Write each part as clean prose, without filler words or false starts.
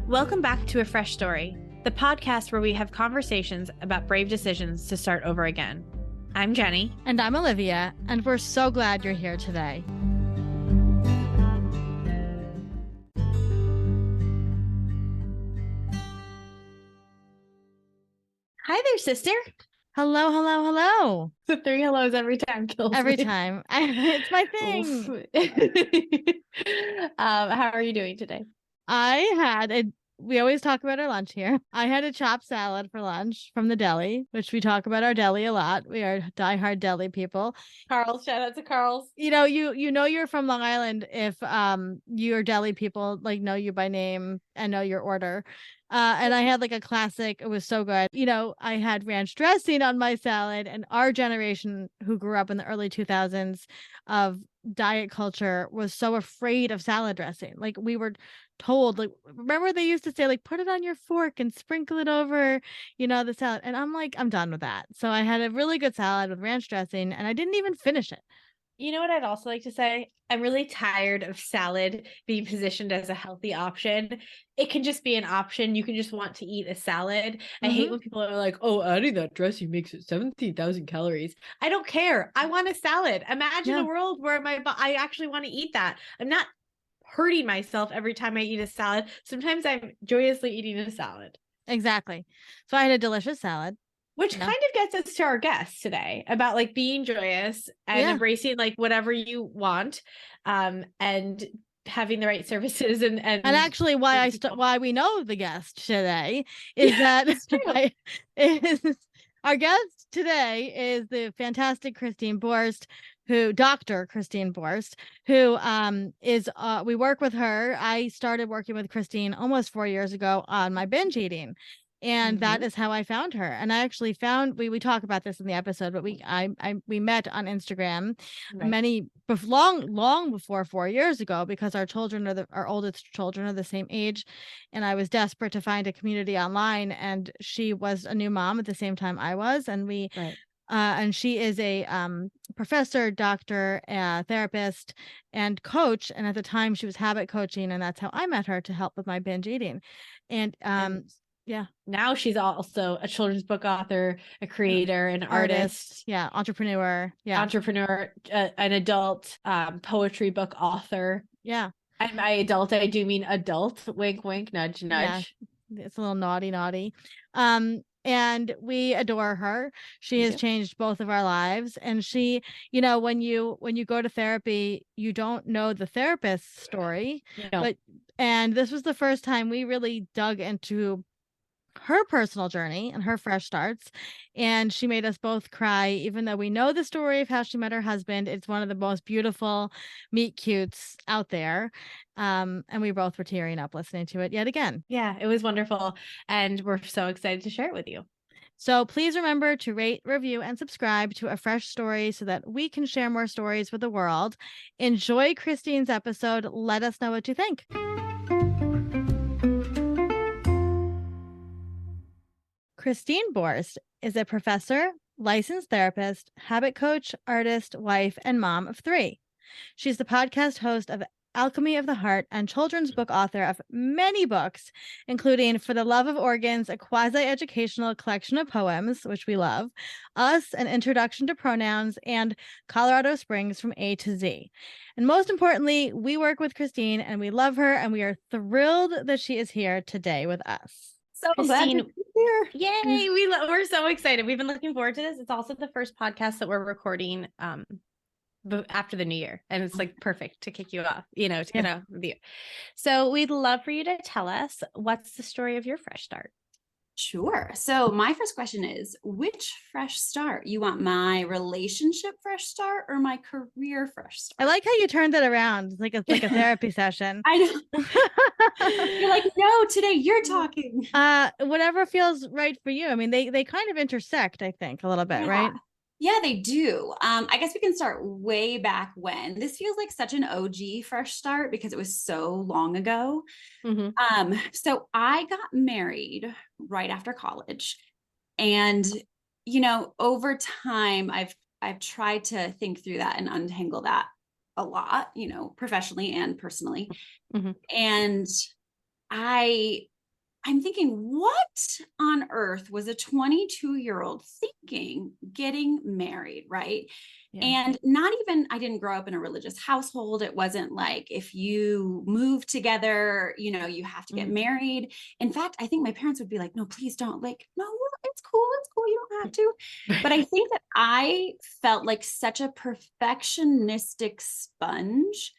Welcome back to A Fresh Story, the podcast where we have conversations about brave decisions to start over again. I'm Jenny. And I'm Olivia, and we're so glad you're here today. Hi there, sister. Hello, hello, hello. The three hellos every time kills Every me. time. It's my thing. How are you doing today? We always talk about our lunch here. I had a chopped salad for lunch from the deli, which we talk about our deli a lot. We are diehard deli people. Carl's, shout out to Carl's. You know you're from Long Island if your deli people like know you by name and know your order. And I had like a classic. It was so good. I had ranch dressing on my salad, and our generation who grew up in the early 2000s of diet culture was so afraid of salad dressing. Like we were told, like, remember they used to say, like, put it on your fork and sprinkle it over, the salad. And I'm like, I'm done with that. So I had a really good salad with ranch dressing, and I didn't even finish it. You know what I'd also like to say? I'm really tired of salad being positioned as a healthy option. It can just be an option. You can just want to eat a salad. I hate when people are like, oh, adding that dressing makes it 17,000 calories. I don't care. I want a salad. Imagine a world where I actually want to eat that. I'm not hurting myself every time I eat a salad. Sometimes I'm joyously eating a salad. Exactly. So I had a delicious salad. Which kind of gets us to our guest today about like being joyous and embracing like whatever you want, and having the right services and actually why we know the guest today is that our guest today is the fantastic Christine Borst, Dr. Christine Borst, who is we work with her. I started working with Christine almost 4 years ago on my binge eating. And that is how I found her. And I actually found, we talk about this in the episode, but we met on Instagram long before 4 years ago, because our oldest children are the same age. And I was desperate to find a community online, and she was a new mom at the same time I was. And and she is a professor, doctor, therapist, and coach. And at the time she was habit coaching, and that's how I met her to help with my binge eating. And yeah. Now she's also a children's book author, a creator, an artist. Yeah. Entrepreneur. Yeah. Entrepreneur, an adult poetry book author. Yeah. And by adult, I do mean adult. Wink, wink, nudge, nudge. Yeah. It's a little naughty. And we adore her. She has changed both of our lives. And she, when you go to therapy, you don't know the therapist's story. No. And this was the first time we really dug into her personal journey and her fresh starts, and she made us both cry, even though we know the story of how she met her husband. It's one of the most beautiful meet cutes out there, and we both were tearing up listening to it yet again. Yeah, it was wonderful, and we're so excited to share it with you. So please remember to rate, review, and subscribe to A Fresh Story so that we can share more stories with the world. Enjoy Christine's episode. Let us know what you think. Christine Borst is a professor, licensed therapist, habit coach, artist, wife, and mom of 3. She's the podcast host of Alchemy of the Heart and children's book author of many books, including For the Love of Organs, a quasi-educational collection of poems, which we love, Us, an Introduction to Pronouns, and Colorado Springs from A to Z. And most importantly, we work with Christine, and we love her, and we are thrilled that she is here today with us. So Christine, here. Yay! We're so excited. We've been looking forward to this. It's also the first podcast that we're recording after the new year, and it's like perfect to kick you off, to get out with you. So we'd love for you to tell us, what's the story of your fresh start? Sure. So my first question is, which fresh start? You want my relationship fresh start or my career fresh start? I like how you turned it around. It's like a therapy session. I know. You're like, no, today you're talking. Whatever feels right for you. I mean, they kind of intersect, I think, a little bit, right? Yeah, they do. I guess we can start way back when. This feels like such an OG fresh start because it was so long ago. So I got married right after college, and over time I've tried to think through that and untangle that a lot, professionally and personally. And I I'm thinking, what on earth was a 22-year-old thinking getting married, right? Yeah. And not even, I didn't grow up in a religious household. It wasn't like if you move together, you know, you have to get married. In fact, I think my parents would be like, no, please don't. Like, no, it's cool. It's cool. You don't have to. But I think that I felt like such a perfectionistic sponge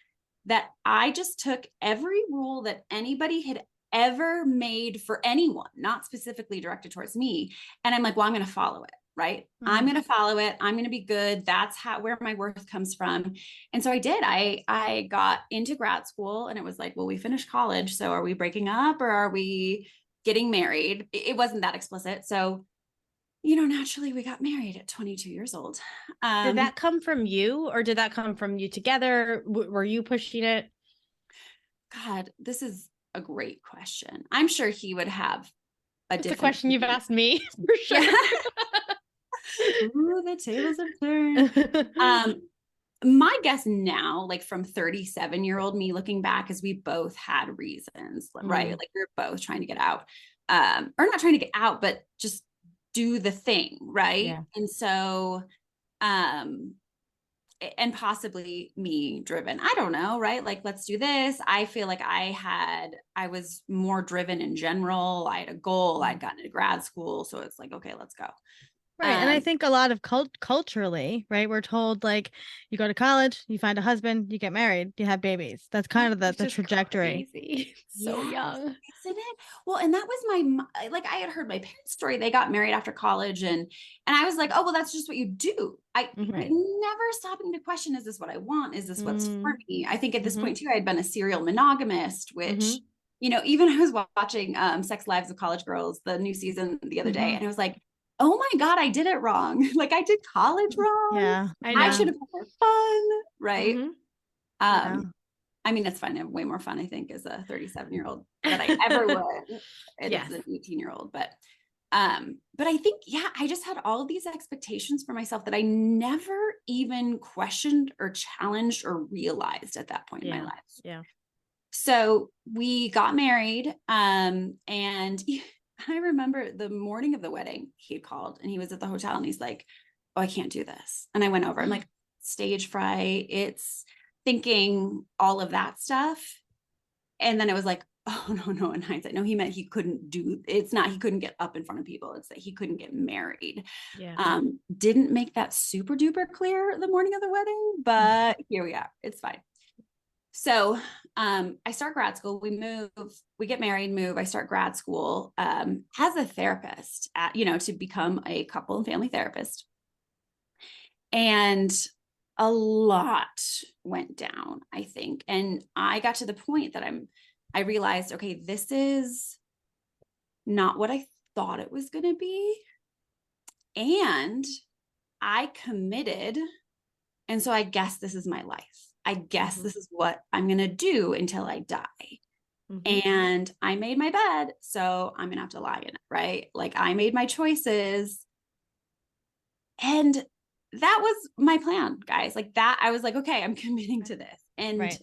that I just took every rule that anybody had ever made for anyone, not specifically directed towards me. And I'm like, well, I'm going to follow it, right? I'm going to follow it. I'm going to be good. That's where my worth comes from. And so I did. I got into grad school, and it was like, well, we finished college. So are we breaking up, or are we getting married? It wasn't that explicit. So, you know, naturally we got married at 22 years old. Did that come from you, or did that come from you together? Were you pushing it? God, this is a great question. I'm sure he would have It's a question you've asked me for sure. Yeah. Ooh, the tables have turned. My guess now, like from 37-year-old me looking back, is we both had reasons, right? Like we were both trying to get out, or not trying to get out, but just do the thing, right? Yeah. And so, and possibly me driven, I don't know, right? Like, let's do this. I feel like I was more driven in general. I had a goal. I'd gotten into grad school. So it's like, okay, let's go. Right. And I think a lot of culturally, right, we're told like you go to college, you find a husband, you get married, you have babies. That's kind of the trajectory. So young. Isn't it? Well, and that was like, I had heard my parents' story. They got married after college, and I was like, oh, well, that's just what you do. I never stopping to question, is this what I want? Is this what's for me? I think at this point too, I had been a serial monogamist, which, you know, even I was watching Sex Lives of College Girls, the new season the other day, and I was like, oh my God, I did it wrong. Like I did college wrong. Yeah. I should have had more fun. Right. Yeah. I mean, it's fine. I have way more fun, I think, as a 37-year-old than I ever would as an 18-year-old. But I think, yeah, I just had all of these expectations for myself that I never even questioned or challenged or realized at that point in my life. Yeah. So we got married, and I remember the morning of the wedding, he called and he was at the hotel, and he's like, oh, I can't do this. And I went over, I'm like, stage fright. It's thinking all of that stuff. And then it was like, oh, no, in hindsight, no, he meant he couldn't he couldn't get up in front of people. It's that he couldn't get married. Yeah. Didn't make that super duper clear the morning of the wedding, but here we are. It's fine. So I start grad school, we get married, I start grad school as a therapist, to become a couple and family therapist. And a lot went down, I think. And I got to the point that I realized, okay, this is not what I thought it was going to be. And I committed. And so I guess this is my life. I guess this is what I'm going to do until I die. And I made my bed, so I'm going to have to lie in it, right? Like I made my choices. And that was my plan, guys. Like that, I was like, okay, I'm committing to this. And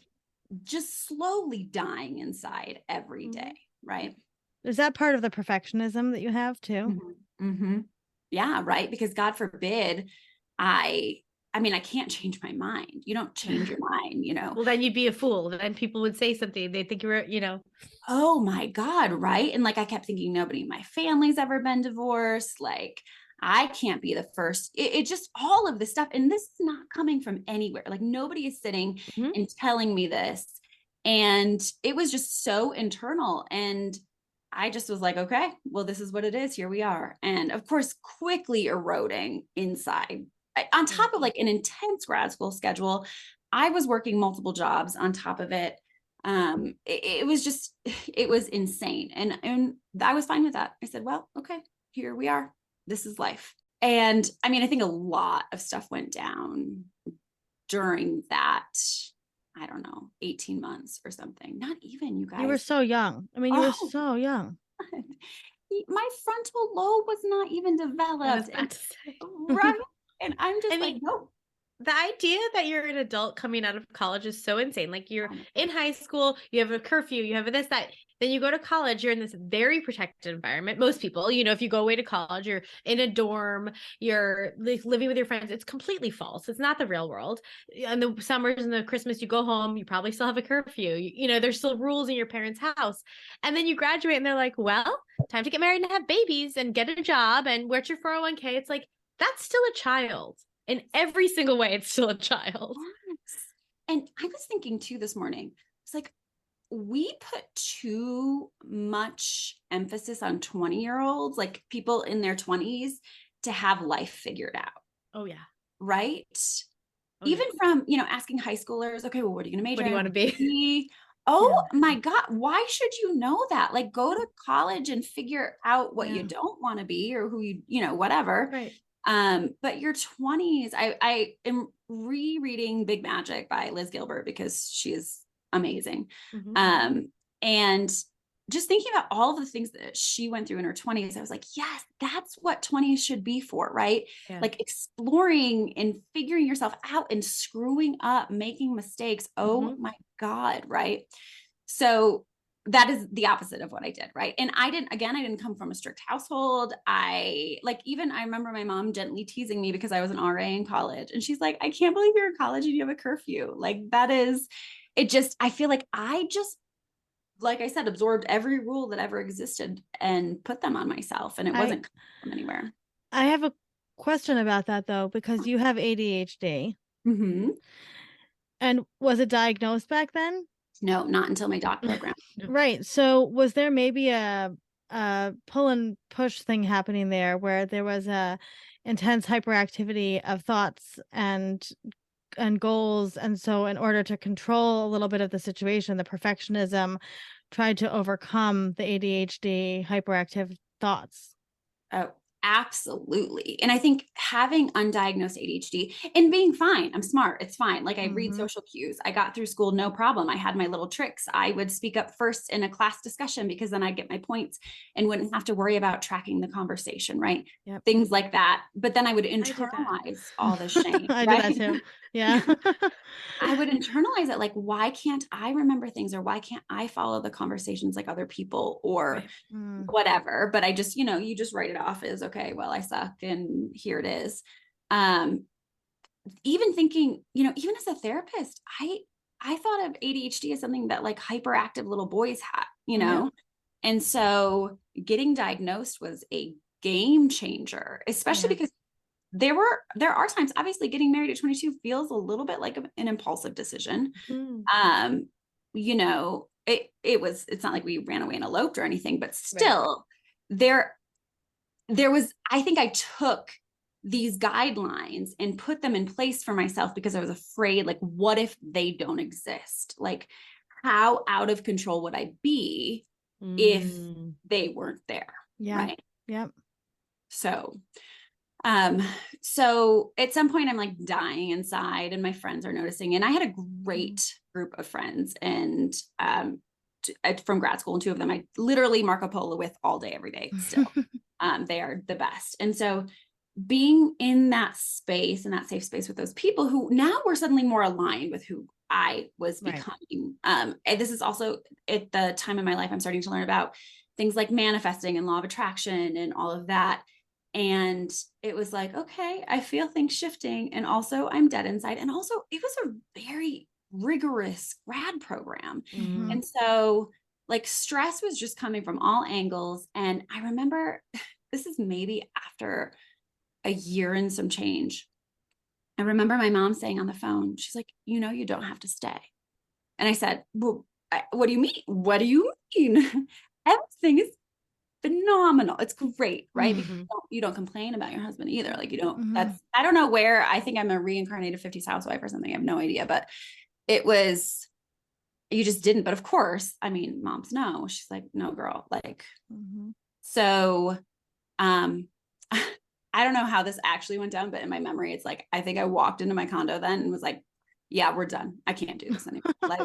just slowly dying inside every day, right? Is that part of the perfectionism that you have too? Yeah, right. Because God forbid, I mean, I can't change my mind. You don't change your mind, Well, then you'd be a fool. Then people would say something. They think you were, Oh my God, right? And like, I kept thinking nobody in my family's ever been divorced. Like, I can't be the first. It just all of this stuff. And this is not coming from anywhere. Like nobody is sitting and telling me this. And it was just so internal. And I just was like, okay, well, this is what it is. Here we are. And of course, quickly eroding inside. On top of like an intense grad school schedule, I was working multiple jobs on top of it. It was insane. And I was fine with that. I said, well, okay, here we are. This is life. And I mean, I think a lot of stuff went down during that, I don't know, 18 months or something. Not even, you guys. You were so young. I mean, you were so young. My frontal lobe was not even developed. I was about to say. Right. And I'm just like, nope, The idea that you're an adult coming out of college is so insane. Like you're in high school, you have a curfew, you have this, that. Then you go to college, you're in this very protected environment. Most people, if you go away to college, you're in a dorm, you're living with your friends. It's completely false. It's not the real world. In the summers and the Christmas, you go home, you probably still have a curfew. There's still rules in your parents' house. And then you graduate and they're like, well, time to get married and have babies and get a job and where's your 401k? It's like, that's still a child. In every single way, it's still a child. Yes. And I was thinking too this morning, it's like we put too much emphasis on 20-year-olds, like people in their 20s, to have life figured out. Oh, yeah. Right? Oh, Even from, asking high schoolers, okay, well, what are you going to major in? What do you want to be? Oh my God. Why should you know that? Like go to college and figure out what you don't want to be or who whatever. Right. But your 20s, I am rereading Big Magic by Liz Gilbert because she is amazing. Mm-hmm. And just thinking about all of the things that she went through in her 20s, I was like, yes, that's what 20s should be for, right? Yeah. Like exploring and figuring yourself out and screwing up, making mistakes. Oh my God, right? So that is the opposite of what I did, right? And I didn't come from a strict household. I remember my mom gently teasing me because I was an RA in college. And she's like, I can't believe you're in college and you have a curfew. Like I feel like I just, like I said, absorbed every rule that ever existed and put them on myself. And it wasn't from anywhere. I have a question about that though, because you have ADHD. Mm-hmm. And was it diagnosed back then? No, not until my doc program. Right. So was there maybe a pull and push thing happening there where there was a intense hyperactivity of thoughts and goals, and so in order to control a little bit of the situation, the perfectionism tried to overcome the ADHD hyperactive thoughts? Oh, absolutely. And I think having undiagnosed ADHD and being fine, I'm smart, it's fine. Like I read social cues. I got through school, no problem. I had my little tricks. I would speak up first in a class discussion because then I'd get my points and wouldn't have to worry about tracking the conversation, right? Yep. Things like that. But then I would internalize all the shame. I right? did that too. Yeah. I would internalize it. Like, why can't I remember things, or why can't I follow the conversations like other people, or whatever? But I just, you just write it off as, okay, well, I suck and here it is. Even thinking, even as a therapist, I thought of ADHD as something that like hyperactive little boys had, and so getting diagnosed was a game changer, especially because there are times, obviously getting married at 22 feels a little bit like an impulsive decision. It's not like we ran away and eloped or anything, but still there was, I think I took these guidelines and put them in place for myself because I was afraid, like, what if they don't exist? Like, how out of control would I be if they weren't there? Yeah. Right. Yep. So at some point I'm like dying inside and my friends are noticing, and I had a great group of friends and, from grad school, and two of them I literally Marco Polo with all day, every day still. They are the best. And so being in that space, and that safe space with those people who now were suddenly more aligned with who I was becoming. And this is also at the time in my life, I'm starting to learn about things like manifesting and law of attraction and all of that. And it was like, okay, I feel things shifting. And also I'm dead inside. And also it was a very rigorous grad program. And so like stress was just coming from all angles. And I remember this is maybe after a year and some change. I remember my mom saying on the phone, she's like, you don't have to stay. And I said, well, what do you mean? What do you mean? Everything is phenomenal. It's great, right? Because you don't complain about your husband either. Like you don't, I don't know where, I think I'm a reincarnated 50s housewife or something. I have no idea, but you just didn't. But of course, I mean, moms know. She's like, no, girl, like, so, I don't know how this actually went down, but in my memory, it's like, I think I walked into my condo then and was like, yeah, we're done. I can't do this anymore. Like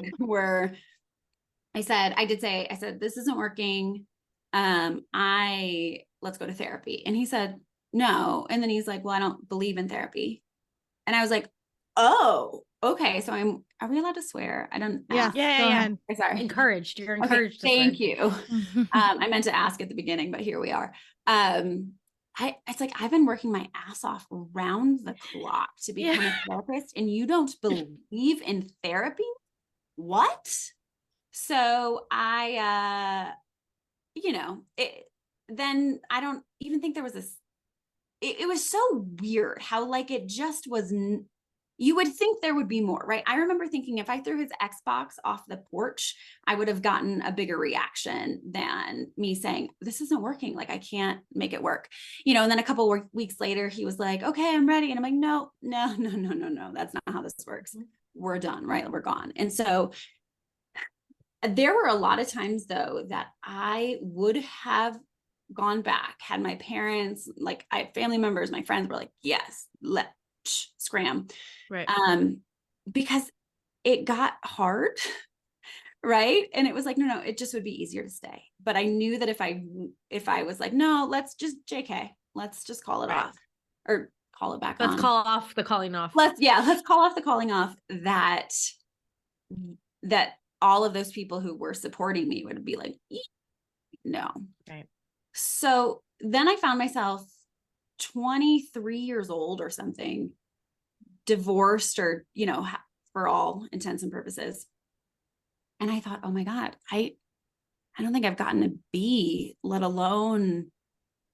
I said, this isn't working. Let's go to therapy. And he said, no. And then he's like, well, I don't believe in therapy. And I was like, Oh, okay. So are we allowed to swear? I don't Yes, ask. Yeah, go yeah, ahead. yeah. Sorry. Encouraged. You're Okay, encouraged to thank swear. you. I meant to ask at the beginning, but here we are. It's like I've been working my ass off around the clock to become a therapist, and you don't believe in therapy? What? So then I don't even think there was this. It was so weird how like it just was. You would think there would be more, right? I remember thinking if I threw his Xbox off the porch, I would have gotten a bigger reaction than me saying, this isn't working. Like, I can't make it work, and then a couple weeks later, he was like, okay, I'm ready. And I'm like, no. That's not how this works. We're done, right? We're gone. And so there were a lot of times though, that I would have gone back had my parents, like I had family members, my friends were like, yes, let's scram. Right. Because it got hard, right? And it was like, no, it just would be easier to stay. But I knew that if I was like, no, let's just JK, let's just call it off or call it back on. Let's call off the calling off. Let's call off the calling off, that all of those people who were supporting me would be like, no. Right. So then I found myself 23 years old or something, divorced or, for all intents and purposes. And I thought, oh my God, I don't think I've gotten a B, let alone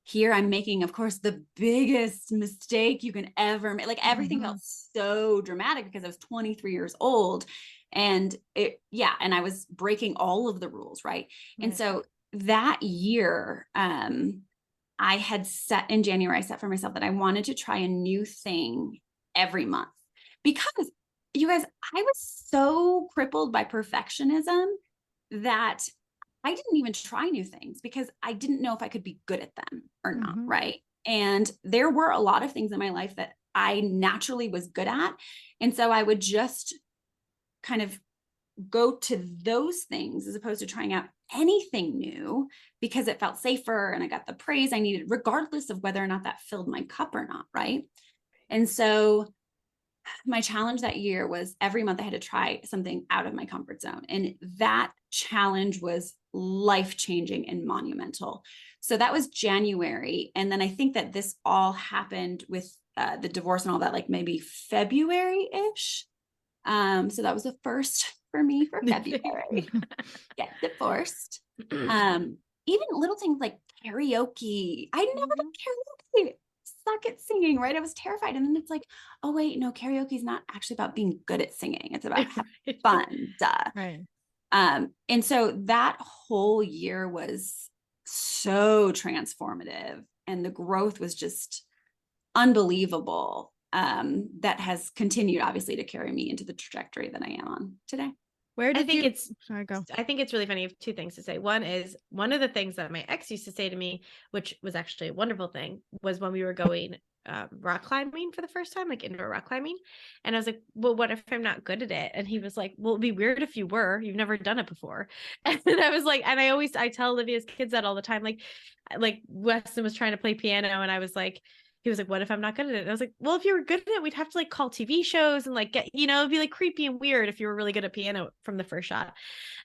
here I'm making, of course, the biggest mistake you can ever make. Like everything felt so dramatic because I was 23 years old and and I was breaking all of the rules. Right. And so that year, I had set in January, I set for myself that I wanted to try a new thing every month because you guys, I was so crippled by perfectionism that I didn't even try new things because I didn't know if I could be good at them or not. Right. And there were a lot of things in my life that I naturally was good at. And so I would just kind of go to those things as opposed to trying out anything new because it felt safer and I got the praise I needed, regardless of whether or not that filled my cup or not. Right. And so my challenge that year was every month I had to try something out of my comfort zone. And that challenge was life-changing and monumental. So that was January. And then I think that this all happened with the divorce and all that, like maybe February-ish. So that was the first for me for February. Get divorced. Even little things like karaoke. I never did karaoke. Suck at singing, right? I was terrified. And then it's like, oh wait, no, karaoke is not actually about being good at singing. It's about having fun. Duh. Right. And so that whole year was so transformative and the growth was just unbelievable. That has continued obviously to carry me into the trajectory that I am on today. Where did you sorry, go. I think it's really funny. I have two things to say. One is one of the things that my ex used to say to me, which was actually a wonderful thing, was when we were going rock climbing for the first time, like indoor rock climbing. And I was like, well, what if I'm not good at it? And he was like, well, it'd be weird if you were. You've never done it before. And I was like, and I tell Olivia's kids that all the time. Like Weston was trying to play piano and I was like, he was like, what if I'm not good at it? And I was like, well, if you were good at it, we'd have to like call TV shows and like get, it'd be like creepy and weird if you were really good at piano from the first shot.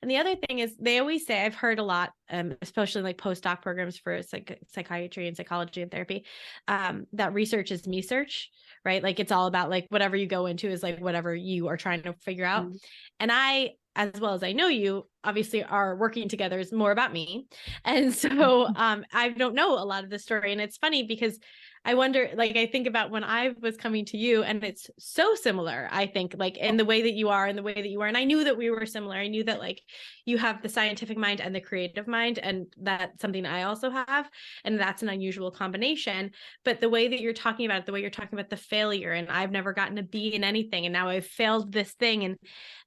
And the other thing is they always say, I've heard a lot, especially like postdoc programs for psychiatry and psychology and therapy, that research is me search, right? Like it's all about like whatever you go into is like whatever you are trying to figure out. And I, as well as I know you, obviously our working together is more about me. And so I don't know a lot of the story. And it's funny because I wonder, like, I think about when I was coming to you and it's so similar, I think, like in the way that you are and the way that you are. And I knew that we were similar. I knew that like you have the scientific mind and the creative mind. And that's something I also have. And that's an unusual combination. But the way that you're talking about it, the way you're talking about the failure, and I've never gotten a B in anything. And now I've failed this thing.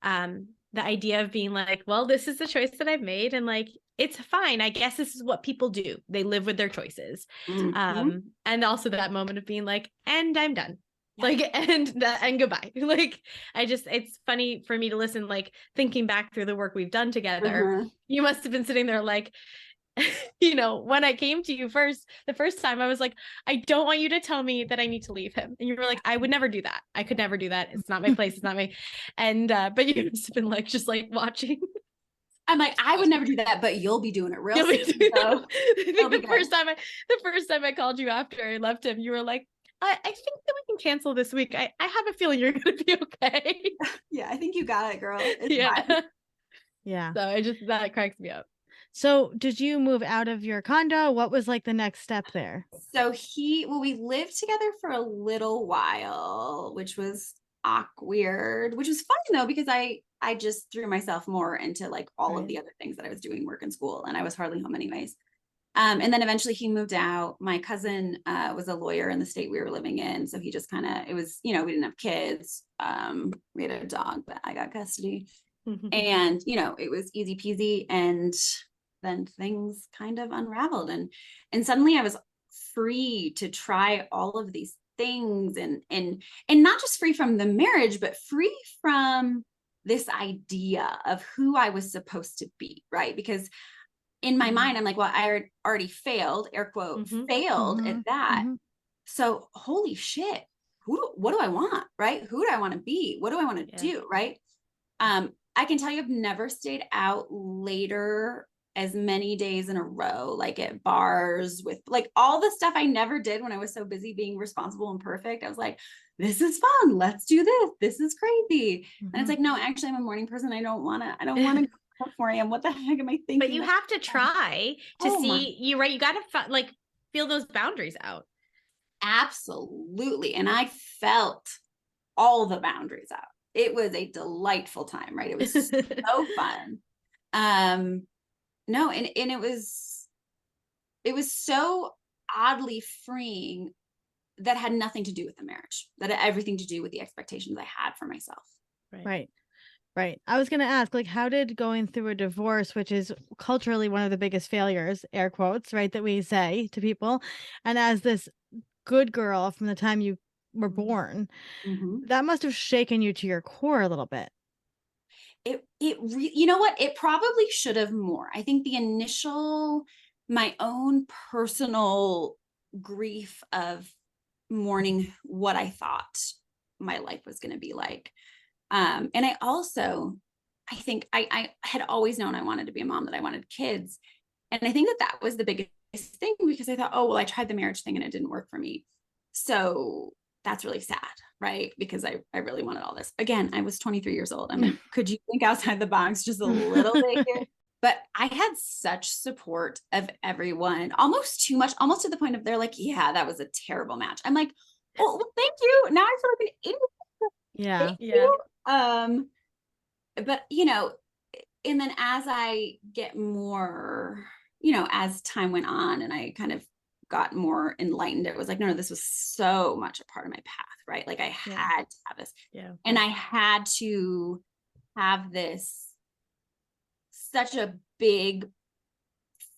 And the idea of being like, well, this is the choice that I've made. And like, it's fine. I guess this is what people do. They live with their choices. And also that moment of being like, and I'm done. Like, and goodbye. Like, it's funny for me to listen, like thinking back through the work we've done together. You must have been sitting there like, you know, when I came to you the first time, I was like, I don't want you to tell me that I need to leave him. And you were like, I would never do that. I could never do that. It's not my place. It's not my, and, but you've just been like, just like watching. I'm like, I would never do that, but you'll be doing it real You'll be soon. doing So I think it'll be the good. first time I called you after I left him, you were like, I think that we can cancel this week. I have a feeling you're going to be okay. Yeah, I think you got it, girl. It's Yeah. fine. Yeah. So that cracks me up. So did you move out of your condo? What was like the next step there? So we lived together for a little while, which was awkward, which was fun though, because I just threw myself more into like all of the other things that I was doing, work and school, and I was hardly home anyways. And then eventually he moved out. My cousin was a lawyer in the state we were living in. So he just kind of, it was, you know, we didn't have kids. We had a dog, but I got custody. And, you know, it was easy peasy. And then things kind of unraveled. And suddenly I was free to try all of these things and not just free from the marriage, but free from this idea of who I was supposed to be, right? Because in my mind, I'm like, well, I already failed, air quote, failed at that. So holy shit, what do I want? Right? Who do I want to be? What do I want to do? Right? I can tell you, I've never stayed out later as many days in a row, like at bars with like all the stuff I never did when I was so busy being responsible and perfect. I was like, this is fun. Let's do this. This is crazy. And it's like, no, actually I'm a morning person. I don't want to go 4 a.m. What the heck am I thinking? But you have to try to see you, right? You got to like feel those boundaries out. Absolutely. And I felt all the boundaries out. It was a delightful time, right? It was so fun. No, and it was so oddly freeing that had nothing to do with the marriage, that had everything to do with the expectations I had for myself. Right. I was going to ask, like, how did going through a divorce, which is culturally one of the biggest failures, air quotes, right, that we say to people, and as this good girl from the time you were born, that must have shaken you to your core a little bit. You know what? It probably should have more. I think the initial, my own personal grief of mourning what I thought my life was going to be like. And I think I had always known I wanted to be a mom, that I wanted kids. And I think that was the biggest thing, because I thought, oh, well, I tried the marriage thing and it didn't work for me. So that's really sad, right? Because I really wanted all this. Again, I was 23 years old. I mean, could you think outside the box just a little bit here? But I had such support of everyone, almost too much, almost to the point of they're like, yeah, that was a terrible match. I'm like, well, thank you. Now I feel like an idiot. Yeah. But you know, and then as I get more, you know, as time went on and I kind of got more enlightened, it was like, no, this was so much a part of my path, right? Like I had to have this, and I had to have this, such a big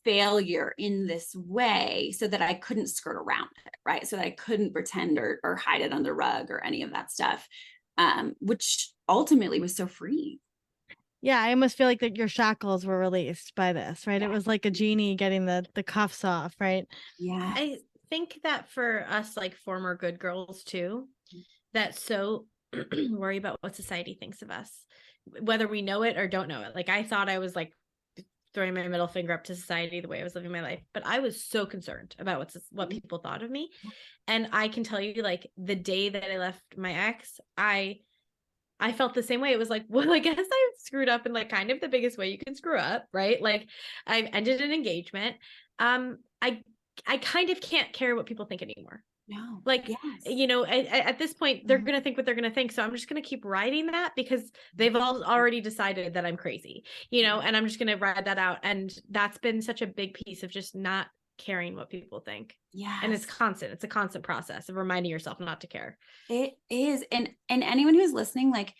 failure in this way, so that I couldn't skirt around it, right? So that I couldn't pretend or hide it under the rug or any of that stuff, which ultimately was so free. Yeah, I almost feel like that your shackles were released by this, right? It was like a genie getting the cuffs off, right? Yeah. I think that for us, like former good girls too, that so worry about what society thinks of us, whether we know it or don't know it. Like I thought I was like throwing my middle finger up to society the way I was living my life, but I was so concerned about what people thought of me. And I can tell you, like the day that I left my ex, I felt the same way. It was like, well, I guess I screwed up in like kind of the biggest way you can screw up, right? Like I ended an engagement. I kind of can't care what people think anymore. No. Like, you know, at this point, they're going to think what they're going to think. So I'm just going to keep riding that, because they've all already decided that I'm crazy, you know, and I'm just going to ride that out. And that's been such a big piece of just not caring what people think. Yeah. And it's constant. It's a constant process of reminding yourself not to care. It is. And anyone who's listening, like,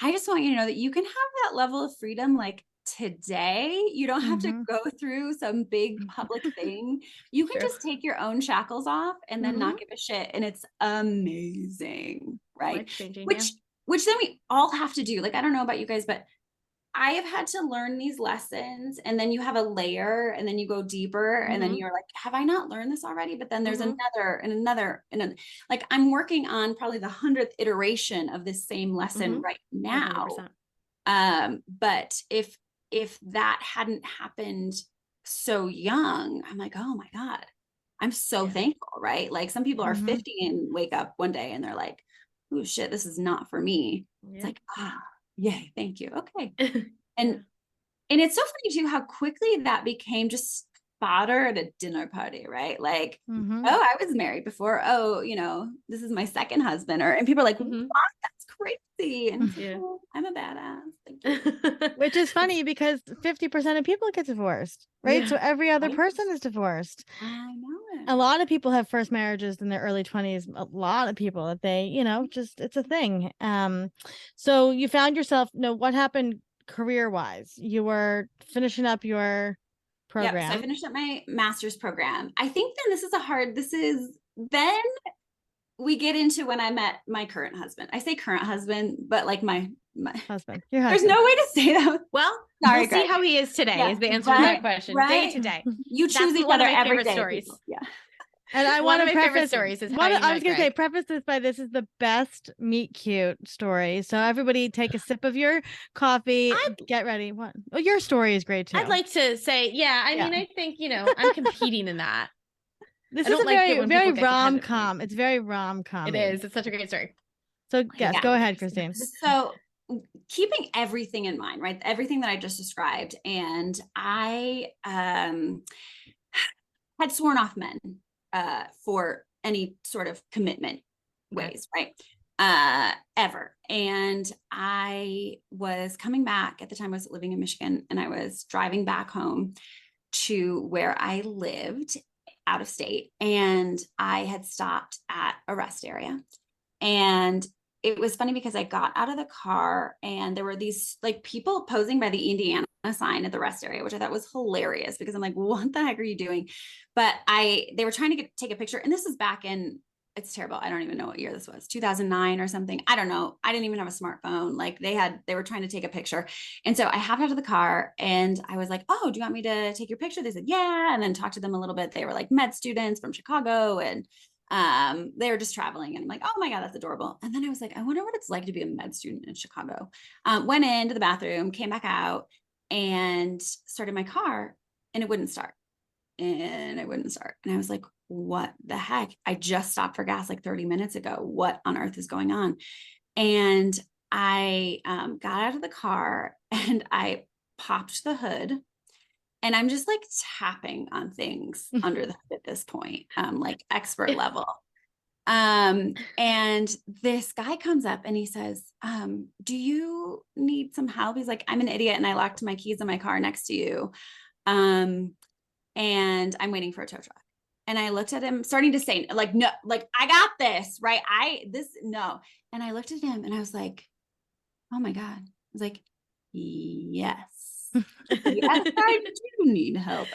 I just want you to know that you can have that level of freedom, like today. You don't have to go through some big public thing. You can just take your own shackles off and then not give a shit. And it's amazing. Right. Life-changing, which then we all have to do. Like, I don't know about you guys, but I have had to learn these lessons, and then you have a layer, and then you go deeper, and then you're like, have I not learned this already? But then there's another and another, and like I'm working on probably the 100th iteration of this same lesson right now. 100%. But if that hadn't happened so young, I'm like, oh my God, I'm so thankful, right? Like some people are 50 and wake up one day and they're like, oh shit, this is not for me. It's like, yay, thank you. Okay. And it's so funny too, how quickly that became just fodder at a dinner party, right? Like, oh, I was married before. Oh, you know, this is my second husband. And people are like, what? That's crazy. And oh, I'm a badass. Thank you. Which is funny because 50% of people get divorced, right? So every other person is divorced. I know it. A lot of people have first marriages in their early 20s. A lot of people that they, you know, just it's a thing. So you found yourself, what happened career-wise? You were finishing up your program. Yeah, so I finished up my master's program. I think then we get into when I met my current husband. I say current husband, but like my husband. There's no way to say that. Well, sorry, we'll see how he is today is the answer to that question. Day to day. You choose each other every day. Stories. Yeah. And I want to preface stories is I was going to say, preface this by this is the best meet cute story. So everybody take a sip of your coffee. Get ready. What? Oh, your story is great too. I'd like to say, I mean, I think, I'm competing in that. This is a very rom-com. It's very rom-com. It is. It's such a great story. So yes, go ahead, Christine. So keeping everything in mind, right? Everything that I just described. And I had sworn off men for any sort of commitment ways, right? Ever. And I was coming back at the time. I was living in Michigan, and I was driving back home to where I lived out of state. And I had stopped at a rest area. And it was funny because I got out of the car and there were these like people posing by the Indiana sign at the rest area, which I thought was hilarious because I'm like, what the heck are you doing? But they were trying to take a picture. And this is back in, it's terrible. I don't even know what year this was, 2009 or something. I don't know. I didn't even have a smartphone. Like they were trying to take a picture. And so I hopped out of the car and I was like, oh, do you want me to take your picture? They said, yeah. And then talked to them a little bit. They were like med students from Chicago, and they were just traveling. And I'm like, oh my God, that's adorable. And then I was like, I wonder what it's like to be a med student in Chicago. Went into the bathroom, came back out and started my car, and it wouldn't start. And I was like, what the heck? I just stopped for gas like 30 minutes ago. What on earth is going on? And I got out of the car and I popped the hood. And I'm just like tapping on things under the hood at this point, like expert level. And this guy comes up and he says, do you need some help? He's like, I'm an idiot and I locked my keys in my car next to you. And I'm waiting for a tow truck. And I looked at him starting to say like, no, like I got this, right? No. And I looked at him and I was like, oh my God. I was like, yes. Yes, I do need help,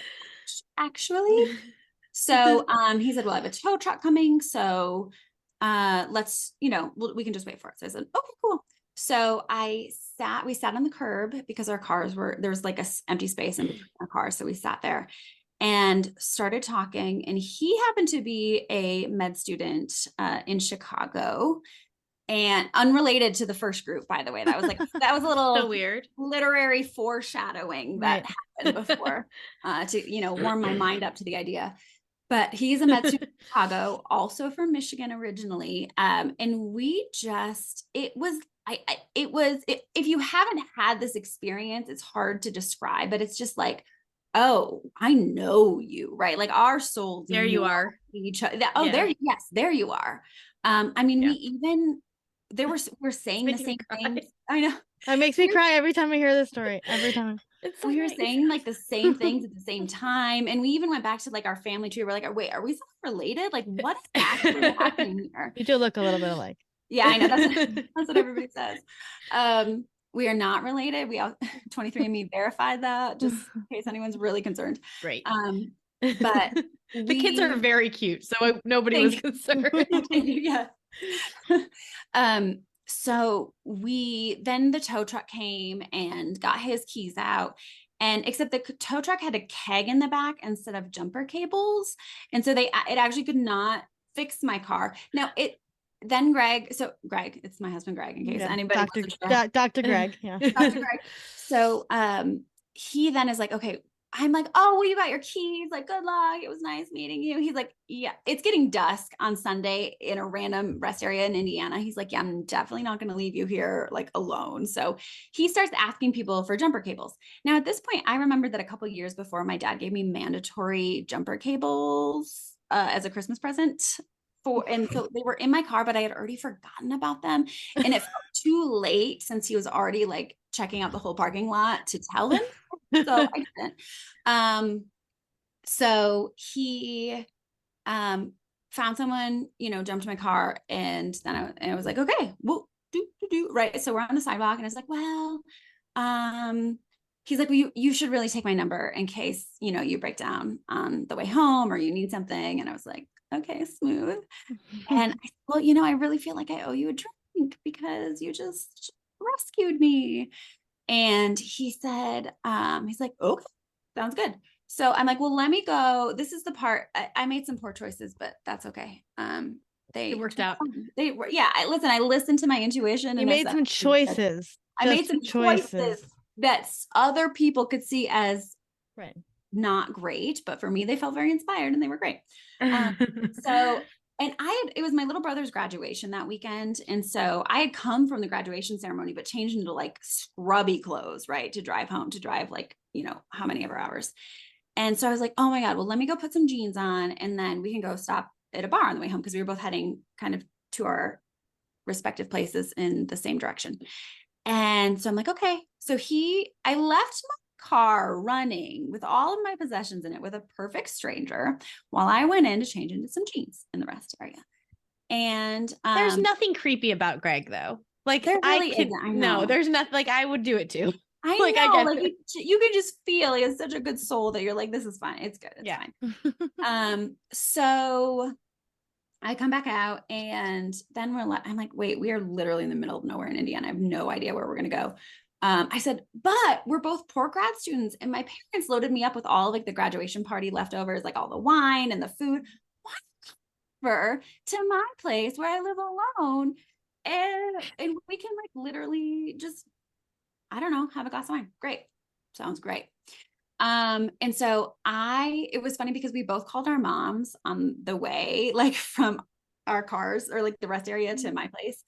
actually. So he said, well, I have a tow truck coming. So let's, we can just wait for it. So I said, okay, cool. So we sat on the curb because our cars there was like a empty space in between our cars. So we sat there and started talking. And he happened to be a med student in Chicago. And unrelated to the first group, by the way, that was a little so weird literary foreshadowing that happened before to, warm my mind up to the idea. But he's a med student in Chicago, also from Michigan originally. And if you haven't had this experience, it's hard to describe, but it's just like, oh, I know you, right? Like our souls. There you are. Each other. There you are. I mean, we're saying the same thing. I know. It makes me cry every time I hear this story. Every time. We were saying like the same things at the same time. And we even went back to like our family tree. We're like, wait, are we related? Like what's actually happening here? You do look a little bit alike. Yeah, I know. That's what everybody says. We are not related. 23andMe verified that, just in case anyone's really concerned. Great. But the kids are very cute. So nobody was concerned. Yeah. So then the tow truck came and got his keys out. And except the tow truck had a keg in the back instead of jumper cables. And so it actually could not fix my car. Now Greg, it's my husband, Greg, in case anybody Dr. Greg. Yeah. Dr. Greg. So he then is like, okay, I'm like, oh, well, you got your keys. Like, good luck. It was nice meeting you. He's like, yeah, it's getting dusk on Sunday in a random rest area in Indiana. He's like, yeah, I'm definitely not going to leave you here like alone. So he starts asking people for jumper cables. Now, at this point, I remember that a couple of years before, my dad gave me mandatory jumper cables as a Christmas present. And so they were in my car, but I had already forgotten about them. And it felt too late since he was already like checking out the whole parking lot to tell him. So I didn't. So he found someone, jumped in my car, and then I was like, okay, well, right. So we're on the sidewalk, and I was like, well, he's like, well, you should really take my number in case, you break down on the way home or you need something. And I was like, okay, smooth. And I said, well, I really feel like I owe you a drink because you just rescued me. And he said, he's like, okay, sounds good. So I'm like, well, let me go. This is the part I made some poor choices, but that's okay. It worked out. I listened to my intuition. You made some choices. I made some choices that other people could see as not great, but for me, they felt very inspired and they were great. It was my little brother's graduation that weekend. And so I had come from the graduation ceremony, but changed into like scrubby clothes, right? To drive home, like, how many ever hours. And so I was like, oh my God, well, let me go put some jeans on and then we can go stop at a bar on the way home. Cause we were both heading kind of to our respective places in the same direction. And so I'm like, okay. So I left my car running with all of my possessions in it with a perfect stranger while I went in to change into some jeans in the rest area. And there's nothing creepy about Greg though. Like there really isn't. I know. No, there's nothing. Like I would do it too. I know. You can just feel he has such a good soul that you're like, this is fine. It's good. It's fine. So I come back out and then I'm like, wait, we are literally in the middle of nowhere in Indiana. I have no idea where we're going to go. I said, but we're both poor grad students and my parents loaded me up with all like the graduation party leftovers, like all the wine and the food. Why over to my place where I live alone and we can like literally just, I don't know, have a glass of wine. Great. Sounds great. And so it was funny because we both called our moms on the way, like from our cars or like the rest area to my place.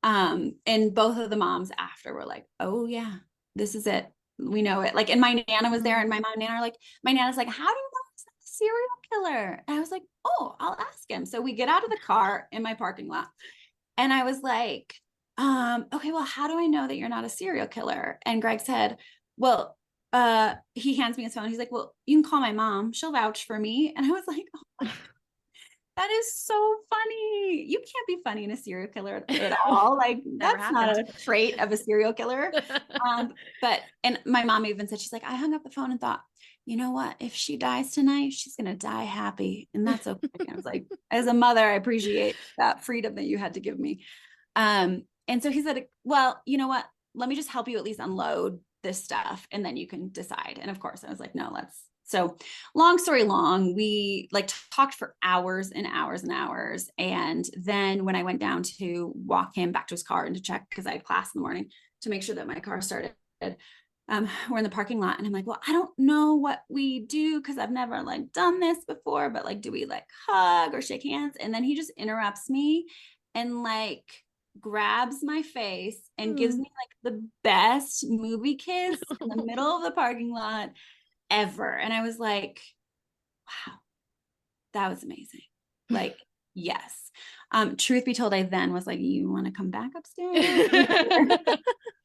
And both of the moms after were like, oh yeah, this is it. We know it. Like, and my Nana was there and my mom and Nana are like, my Nana's like, how do you know it's not a serial killer? And I was like, oh, I'll ask him. So we get out of the car in my parking lot and I was like, okay, well, how do I know that you're not a serial killer? And Greg said, well, he hands me his phone. He's like, well, you can call my mom. She'll vouch for me. And I was like, oh, that is so funny. You can't be funny in a serial killer at all. Like that's not a trait of a serial killer. And my mom even said, she's like, I hung up the phone and thought, you know what? If she dies tonight, she's going to die happy. And that's okay. I was like, as a mother, I appreciate that freedom that you had to give me. And so he said, well, you know what? Let me just help you at least unload this stuff. And then you can decide. And of course I was like, no, so long story long, we like talked for hours and hours and hours. And then when I went down to walk him back to his car and to check, because I had class in the morning to make sure that my car started, we're in the parking lot and I'm like, well, I don't know what we do because I've never like done this before, but like, do we like hug or shake hands? And then he just interrupts me and like grabs my face and gives me like the best movie kiss in the middle of the parking lot ever. And I was like, wow, that was amazing. Like, yes. Truth be told, I then was like, you want to come back upstairs?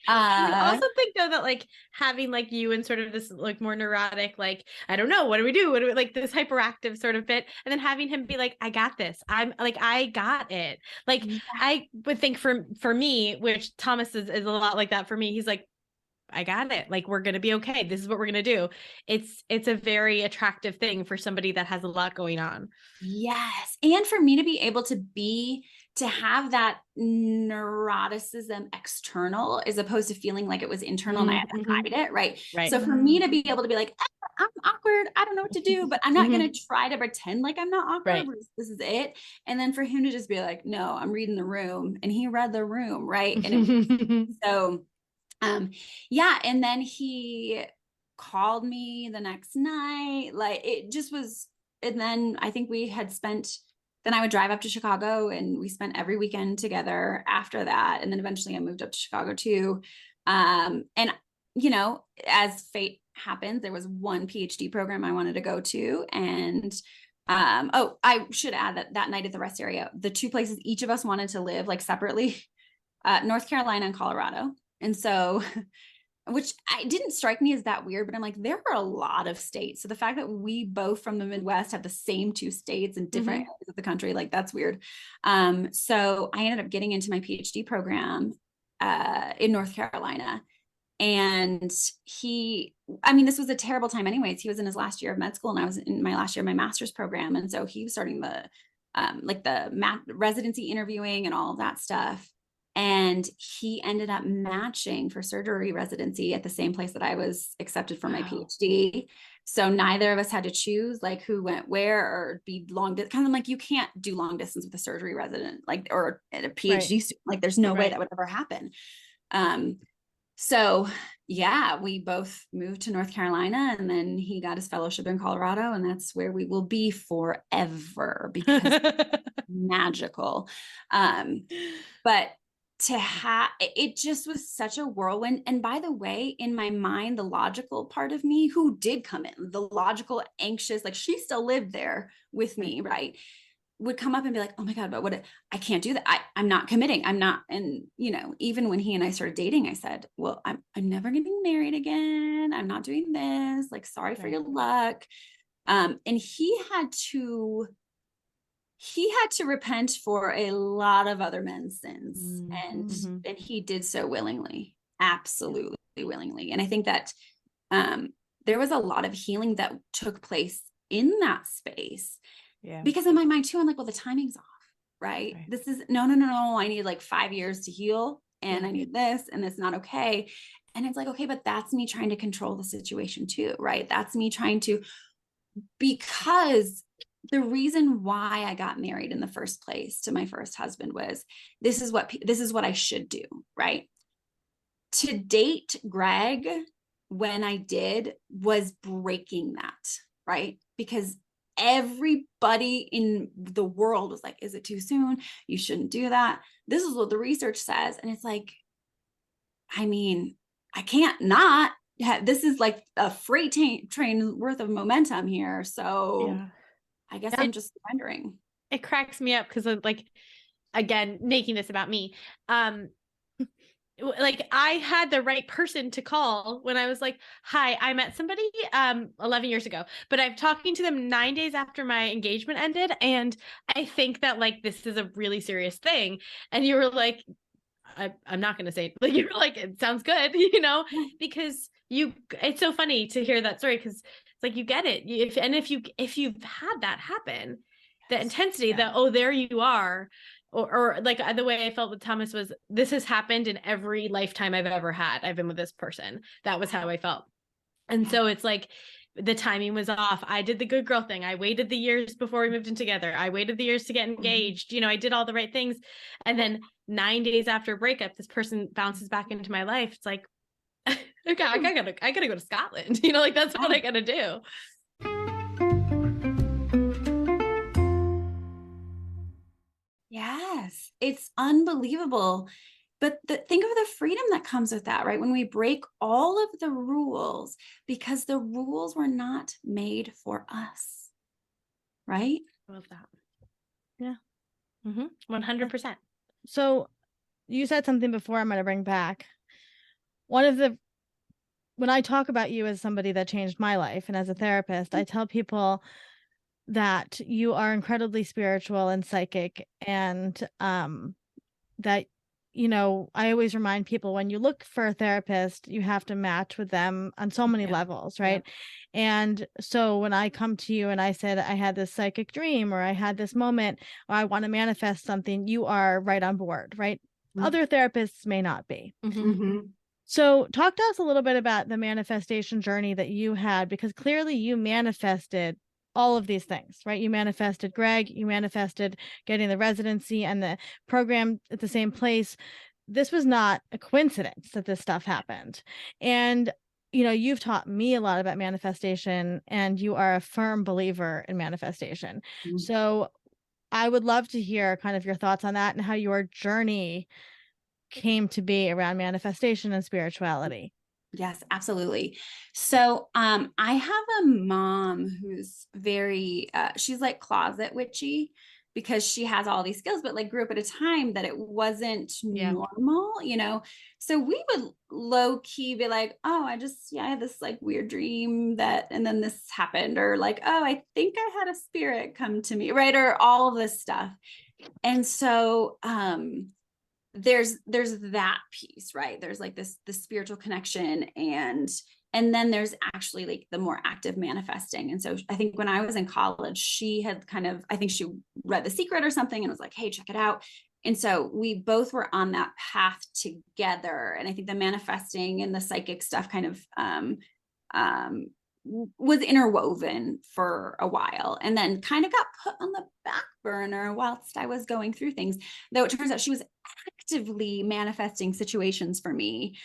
I also think though that like having like you and sort of this like more neurotic, like, I don't know, what do we do? What do we like this hyperactive sort of bit? And then having him be like, I got this. I'm like, I got it. Like, I would think for me, which Thomas is a lot like that for me. He's like, I got it. Like, we're going to be okay. This is what we're going to do. It's a very attractive thing for somebody that has a lot going on. Yes. And for me to be able to be to have that neuroticism external as opposed to feeling like it was internal and I had to hide it, right? So for me to be able to be like, I'm awkward, I don't know what to do, but I'm not going to try to pretend like I'm not awkward. Right. This is it. And then for him to just be like, no, I'm reading the room, and he read the room, right? And so, yeah. And then he called me the next night, like it just was. And then I think we had spent. Then I would drive up to Chicago, and we spent every weekend together after that. And then eventually I moved up to Chicago too. And, you know, as fate happens, there was one PhD program I wanted to go to. And, oh, I should add that night at the rest area, the two places each of us wanted to live like separately, North Carolina and Colorado. And so which I didn't strike me as that weird, but I'm like, there are a lot of states. So the fact that we both from the Midwest have the same two states in different areas of the country, like that's weird. So I ended up getting into my PhD program in North Carolina. And this was a terrible time anyways. He was in his last year of med school, and I was in my last year of my master's program. And so he was starting the residency interviewing and all of that stuff. And he ended up matching for surgery residency at the same place that I was accepted for my PhD. So neither of us had to choose like who went where or be long distance. Kind of like you can't do long distance with a surgery resident, like, or at a PhD student. Like there's no way that would ever happen. So yeah, we both moved to North Carolina, and then he got his fellowship in Colorado, and that's where we will be forever because magical. But to have it just was such a whirlwind. And by the way, in my mind, the logical part of me who did come in, the logical, anxious, like she still lived there with me, right? Would come up and be like, oh my God, but what, I can't do that. I'm not committing. I'm not. And, you know, even when he and I started dating, I said, well, I'm never getting married again. I'm not doing this. Like, sorry for your luck. And he had to repent for a lot of other men's sins, and he did so willingly, absolutely willingly. And I think that there was a lot of healing that took place in that space. Yeah. Because in my mind too, I'm like, well, the timing's off, right? This is no. I need like 5 years to heal, and I need this, and it's not okay. And it's like, okay, but that's me trying to control the situation too, right? That's me trying to, because the reason why I got married in the first place to my first husband was this is what I should do, right? To date Greg when I did was breaking that, right? Because everybody in the world was like, is it too soon? You shouldn't do that. This is what the research says. And it's like, I mean, I can't not have, this is like a freight train worth of momentum here. So I guess I'm just surrendering. It cracks me up because like, again, making this about me, like I had the right person to call when I was like, hi, I met somebody 11 years ago, but I'm talking to them 9 days after my engagement ended. And I think that like, this is a really serious thing. And you were like, I'm not going to say it. Like, you were like, it sounds good, you know, because it's so funny to hear that story. Cause it's like, you get it. If you've had that happen, the intensity that, oh, there you are. Or like the way I felt with Thomas was, this has happened in every lifetime I've ever had. I've been with this person. That was how I felt. And so it's like the timing was off. I did the good girl thing. I waited the years before we moved in together. I waited the years to get engaged. You know, I did all the right things. And then 9 days after a breakup, this person bounces back into my life. It's like, okay, I gotta go to Scotland. You know, like that's what I gotta do. Yes, it's unbelievable. But think of the freedom that comes with that, right? When we break all of the rules because the rules were not made for us, right? I love that. Yeah. 100%. So you said something before I'm going to bring back. When I talk about you as somebody that changed my life and as a therapist, I tell people that you are incredibly spiritual and psychic, and that you know, I always remind people, when you look for a therapist, you have to match with them on so many levels, right? And so when I come to you and I said I had this psychic dream, or I had this moment, or I want to manifest something, you are right on board, right? Other therapists may not be. So talk to us a little bit about the manifestation journey that you had, because clearly you manifested all of these things, right? You manifested Greg, you manifested getting the residency and the program at the same place. This was not a coincidence that this stuff happened. And, you know, you've taught me a lot about manifestation, and you are a firm believer in manifestation. So I would love to hear kind of your thoughts on that and how your journey came to be around manifestation and spirituality. Yes, absolutely. So, I have a mom who's very, she's like closet witchy, because she has all these skills, but like grew up at a time that it wasn't normal, you know? So we would low key be like, oh, I had this like weird dream that, and then this happened, or like, oh, I think I had a spirit come to me, right? Or all of this stuff. And so, there's that piece, right? There's like this spiritual connection, and then there's actually like the more active manifesting. And so I think when I was in college, she had I think she read The Secret or something and was like, hey, check it out. And so we both were on that path together. And I think the manifesting and the psychic stuff kind of was interwoven for a while, and then kind of got put on the back burner whilst I was going through things, though it turns out she was actively manifesting situations for me,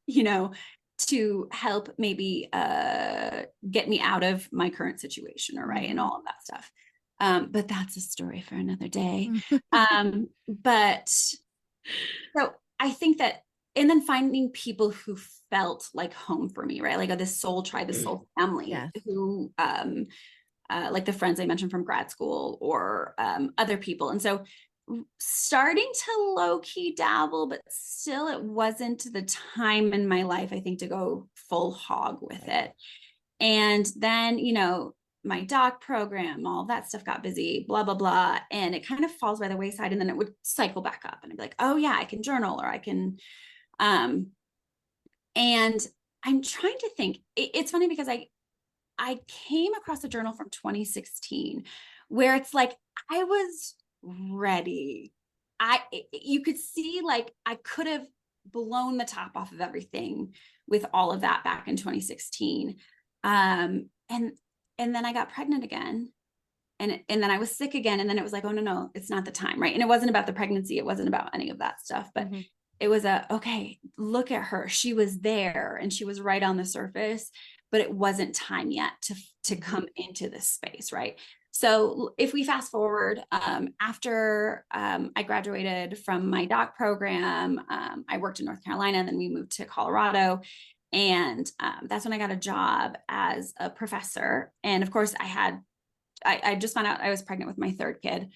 you know, to help maybe get me out of my current situation, or right, and all of that stuff. But that's a story for another day. But so I think that, and then finding people who felt like home for me, right? Like this soul tribe, this soul family, who, like the friends I mentioned from grad school, or other people. And so starting to low key dabble, but still it wasn't the time in my life, I think, to go full hog with it. And then, you know, my doc program, all that stuff got busy, blah, blah, blah. And it kind of falls by the wayside. And then it would cycle back up, and I'd be like, oh yeah, I can journal, or I can, and I'm trying to think, it's funny because I came across a journal from 2016 where it's like, I was ready. You could see like I could have blown the top off of everything with all of that back in 2016. And then I got pregnant again, and then I was sick again. And then it was like, oh no, it's not the time. Right. And it wasn't about the pregnancy. It wasn't about any of that stuff, but it was okay, look at her. She was there and she was right on the surface, but it wasn't time yet to come into this space. Right. So if we fast forward, after I graduated from my doc program, I worked in North Carolina, and then we moved to Colorado. And that's when I got a job as a professor. And of course I just found out I was pregnant with my third kid.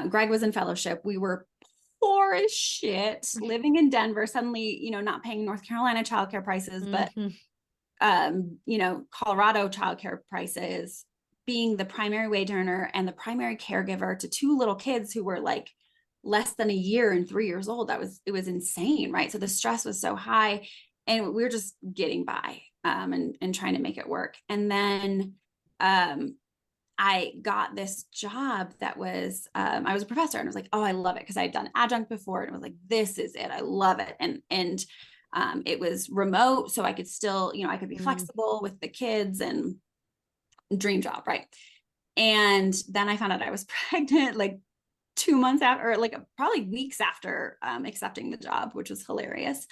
Greg was in fellowship. We were poor as shit, living in Denver, suddenly, you know, not paying North Carolina childcare prices, but, you know, Colorado childcare prices, being the primary wage earner and the primary caregiver to two little kids who were like less than a year and 3 years old. It was insane. Right. So the stress was so high, and we were just getting by, and trying to make it work. And then, I got this job that was, I was a professor, and I was like, oh, I love it. Cause I had done adjunct before, and it was like, this is it. I love it. And it was remote. So I could still, you know, I could be flexible with the kids, and dream job. Right. And then I found out I was pregnant like 2 months after, or like probably weeks after accepting the job, which was hilarious.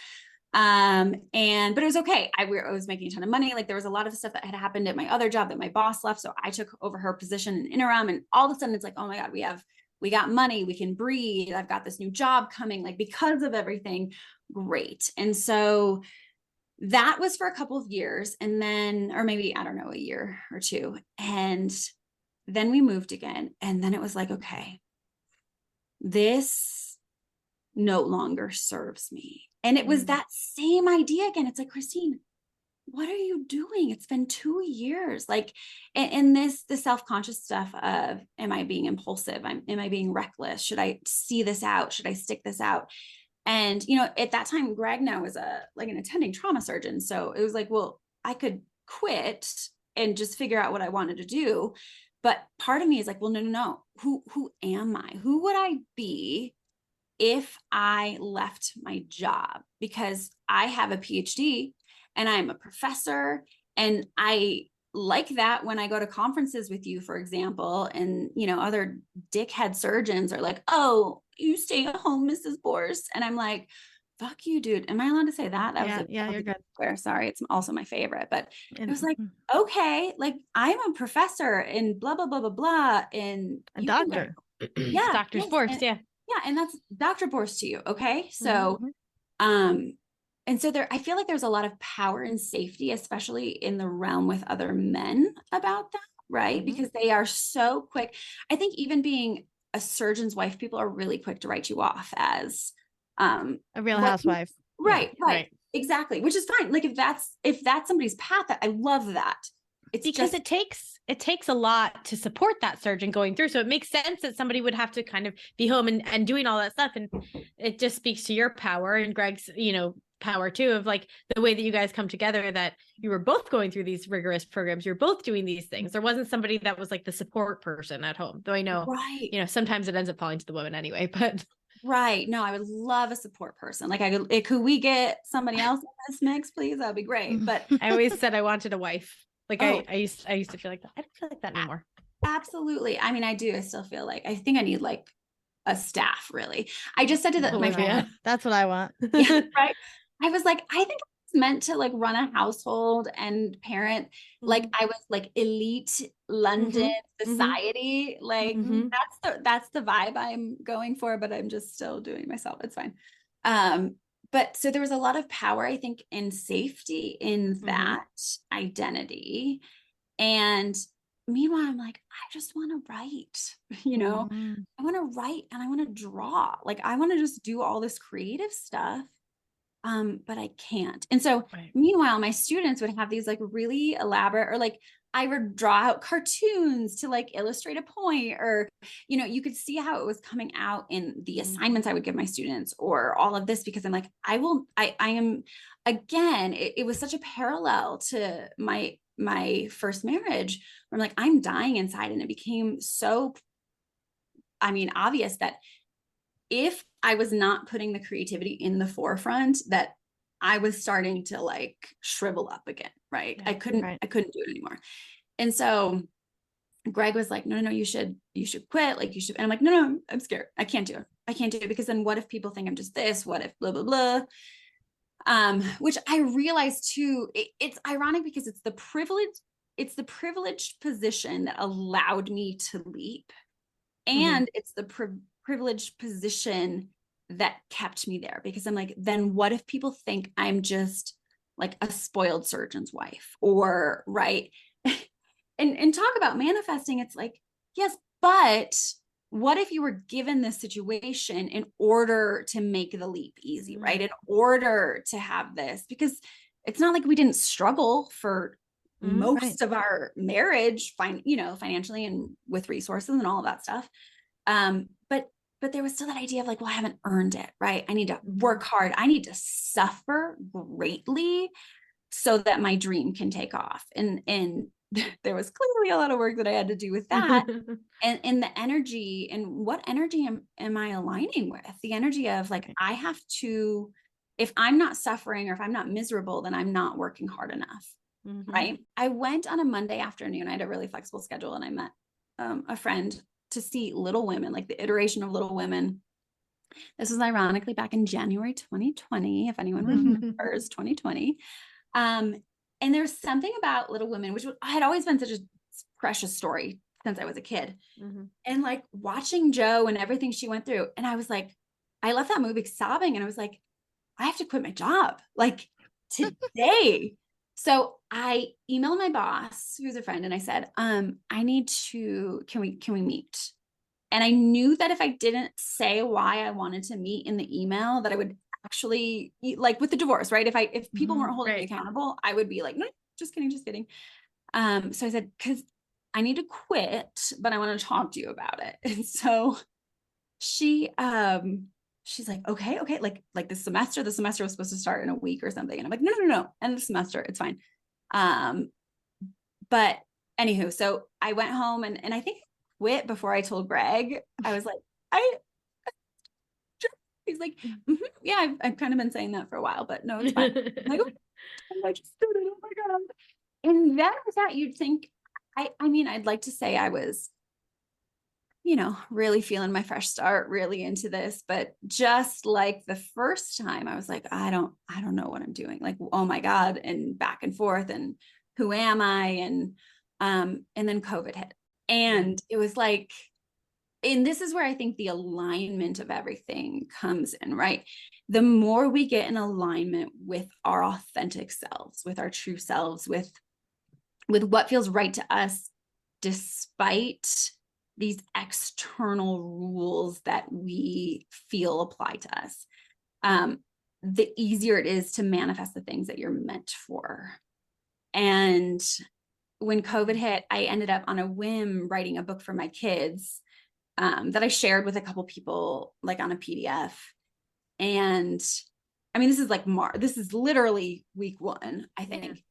But it was okay. I was making a ton of money. Like there was a lot of stuff that had happened at my other job that my boss left. So I took over her position in interim, and all of a sudden it's like, oh my God, we got money, we can breathe. I've got this new job coming, like because of everything. Great. And so that was for a couple of years, and then, or maybe, I don't know, a year or two. And then we moved again. And then it was like, okay, this no longer serves me. And it was that same idea again. It's like, Christine, what are you doing? It's been 2 years. Like, and the self-conscious stuff of, am I being impulsive? Am I being reckless? Should I see this out? Should I stick this out? And, at that time, Greg now was an attending trauma surgeon. So it was like, well, I could quit and just figure out what I wanted to do. But part of me is like, well, no. Who am I? Who would I be if I left my job? Because I have a PhD and I'm a professor, and I like that when I go to conferences with you, for example, and, other dickhead surgeons are like, oh, you stay at home, Mrs. Borst. And I'm like, fuck you, dude. Am I allowed to say that? You're good. Sorry. It's also my favorite, but it was like, okay, like I'm a professor and blah, blah, blah, blah, blah. And a doctor. Yeah. Dr. Borst. Yeah. Yeah. And that's Dr. Borst to you. Okay. So, and so I feel like there's a lot of power and safety, especially in the realm with other men about that, right? Because they are so quick. I think even being a surgeon's wife, people are really quick to write you off as a real housewife. Right. Exactly. Which is fine. Like if that's somebody's path, I love that. It's because it takes a lot to support that surgeon going through. So it makes sense that somebody would have to kind of be home and doing all that stuff. And it just speaks to your power and Greg's, power too, of like the way that you guys come together, that you were both going through these rigorous programs. You're both doing these things. There wasn't somebody that was like the support person at home, though I know, sometimes it ends up falling to the woman anyway, but. Right. No, I would love a support person. Like could we get somebody else in this mix, please? That'd be great. But I always said I wanted a wife. Like I used to feel like that. I don't feel like that anymore. Absolutely. I mean, I do. I still feel like, I think I need like a staff, really. I just said to my friend, that's what I want. Yeah, right. I was like, I think I was meant to like run a household and parent. Like I was like elite London society. Like that's the vibe I'm going for, but I'm just still doing it myself. It's fine. But so there was a lot of power, I think, in safety in that identity. And meanwhile, I'm like, I just want to write, I want to write and I want to draw. Like I want to just do all this creative stuff. But I can't. And so meanwhile, my students would have these like really elaborate, or like I would draw out cartoons to like illustrate a point, or, you could see how it was coming out in the assignments I would give my students, or all of this, because I'm like, I am, again, it was such a parallel to my first marriage where I'm like, I'm dying inside. And it became so, obvious that if I was not putting the creativity in the forefront, that I was starting to like shrivel up again. Right. Yeah, I couldn't do it anymore. And so Greg was like, no, you should quit. Like you should. And I'm like, no, I'm scared. I can't do it because then what if people think I'm just this? What if blah, blah, blah. Which I realized too, it's ironic because it's the privileged position that allowed me to leap. And it's the privileged position that kept me there, because I'm like, then what if people think I'm just like a spoiled surgeon's wife, or right. and talk about manifesting. It's like, yes, but what if you were given this situation in order to make the leap easy, right? In order to have this, because it's not like we didn't struggle for most of our marriage, financially and with resources and all of that stuff. But there was still that idea of like, well, I haven't earned it, right? I need to work hard. I need to suffer greatly so that my dream can take off. And there was clearly a lot of work that I had to do with that. and the energy, and what energy am I aligning with? The energy of like, I have to, if I'm not suffering or if I'm not miserable, then I'm not working hard enough. Right. I went on a Monday afternoon. I had a really flexible schedule, and I met a friend to see Little Women, like the iteration of Little Women. This was ironically back in January 2020, if anyone remembers 2020. And there's something about Little Women, which had always been such a precious story since I was a kid. And like watching Jo and everything she went through. And I was like, I left that movie sobbing, and I was like, I have to quit my job like today. So I emailed my boss, who's a friend, and I said, I need to, can we meet? And I knew that if I didn't say why I wanted to meet in the email, that I would actually, like with the divorce, right? If people weren't holding me Right. accountable, I would be like, no, just kidding, just kidding. So I said, because I need to quit, but I want to talk to you about it. And so she's like, okay, like the semester was supposed to start in a week or something. And I'm like, no, end of the semester, it's fine. But anywho, so I went home and I think I quit before I told Greg. I was like, he's like, yeah, I've kind of been saying that for a while, but no, it's fine. I'm like, I just did it. Oh my God. And that was that. You'd think, I mean, I'd like to say I was, really feeling my fresh start, really into this, but just like the first time I was like, I don't know what I'm doing. Like, oh my God. And back and forth. And who am I? And then COVID hit. And it was like, and this is where I think the alignment of everything comes in, right? The more we get in alignment with our authentic selves, with our true selves, with what feels right to us, despite these external rules that we feel apply to us, the easier it is to manifest the things that you're meant for. And when COVID hit, I ended up on a whim writing a book for my kids that I shared with a couple people, like on a PDF. And I mean, this is literally week 1, I think.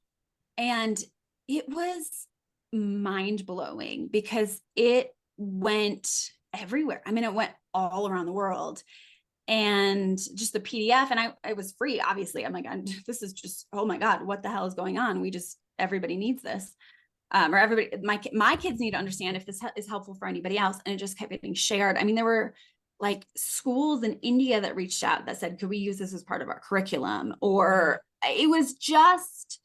And it was mind blowing because it went everywhere. I mean, it went all around the world, and just the PDF, and I was free, obviously. I'm like, this is just, oh my God, what the hell is going on? Everybody needs this. Or everybody, my kids need to understand if this is helpful for anybody else. And it just kept getting shared. I mean, there were like schools in India that reached out that said, could we use this as part of our curriculum? Or it was just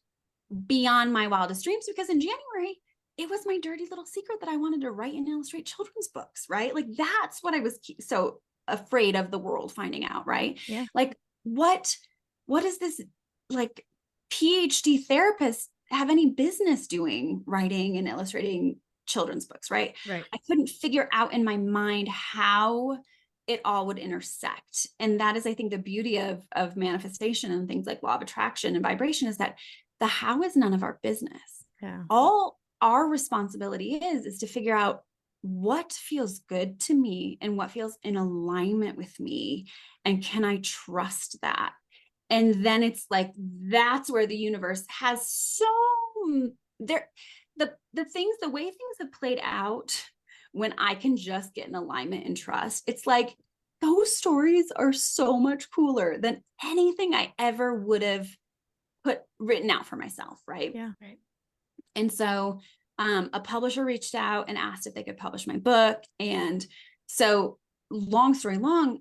beyond my wildest dreams, because in January, it was my dirty little secret that I wanted to write and illustrate children's books, right? Like that's what I was so afraid of the world finding out, right? Yeah. Like what is this, like, PhD therapist have any business doing writing and illustrating children's books, right? Right. I couldn't figure out in my mind how it all would intersect. And that is, I think, the beauty of manifestation and things like law of attraction and vibration, is that the how is none of our business. Yeah. All our responsibility is to figure out what feels good to me and what feels in alignment with me. And can I trust that? And then it's like, that's where the universe has the way things have played out, when I can just get in alignment and trust, it's like, those stories are so much cooler than anything I ever would have written out for myself. Right. Yeah. Right. And so a publisher reached out and asked if they could publish my book. And so, long story long,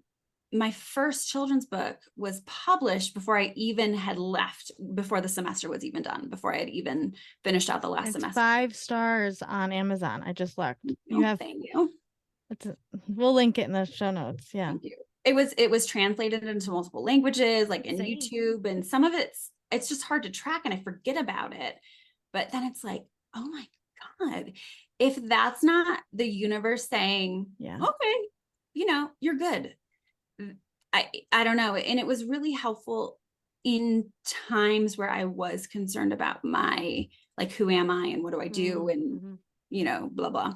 my first children's book was published before I even had left, before the semester was even done, before I had even finished out the last semester. 5 stars on Amazon. I just looked. Thank you. We'll link it in the show notes. Yeah. Thank you. It was translated into multiple languages, like in Same. YouTube, and some of it's just hard to track and I forget about it. But then it's like, oh my God, if that's not the universe saying, okay, you're good. I don't know. And it was really helpful in times where I was concerned about my, like, who am I and what do I do? And, blah, blah.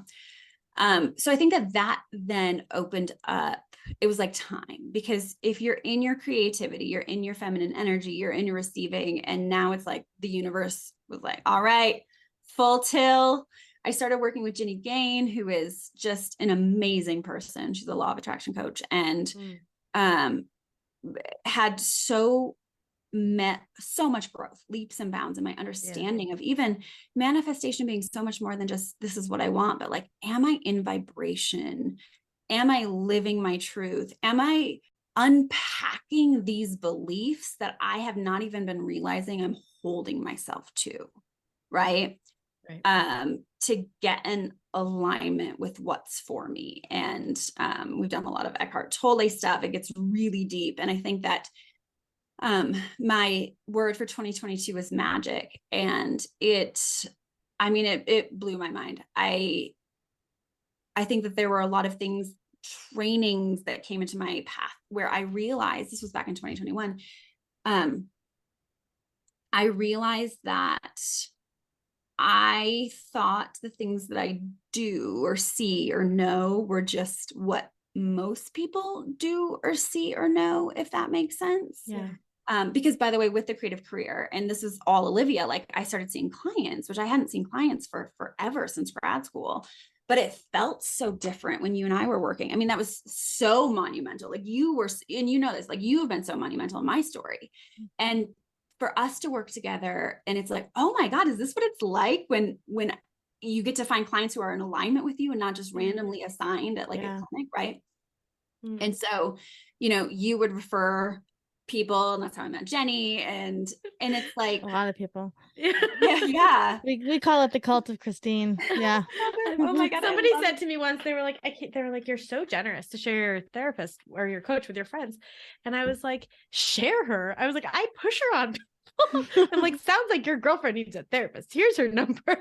So I think that then opened up, it was like time, because if you're in your creativity, you're in your feminine energy, you're in your receiving. And now it's like the universe was like, all right, full till. I started working with Ginny Gain, who is just an amazing person. She's a law of attraction coach, and had met so much growth, leaps and bounds in my understanding of even manifestation being so much more than just, this is what I want, but like, am I in vibration? Am I living my truth? Am I unpacking these beliefs that I have not even been realizing I'm holding myself to, right? To get in alignment with what's for me. And we've done a lot of Eckhart Tolle stuff. It gets really deep. And I think that my word for 2022 was magic. And it blew my mind. I think that there were a lot of things trainings that came into my path where I realized, this was back in 2021, I realized that I thought the things that I do or see or know were just what most people do or see or know, if that makes sense. Yeah. Because by the way, with the creative career, and this is all Olivia, like I started seeing clients, which I hadn't seen clients for forever since grad school, but it felt so different when you and I were working. I mean, that was so monumental. Like you were, and you know this, like you have been so monumental in my story. And for us to work together, and it's like, oh my God, is this what it's like when you get to find clients who are in alignment with you and not just randomly assigned at like a clinic, right? And so, you know, you would refer people, and that's how I met Jenny. And it's like a lot of people. Yeah. We call it the cult of Christine. Yeah. Oh my God. Somebody said to me once, they were like, you're so generous to share your therapist or your coach with your friends. And I was like, share her. I was like, I push her on people. I'm like, sounds like your girlfriend needs a therapist. Here's her number.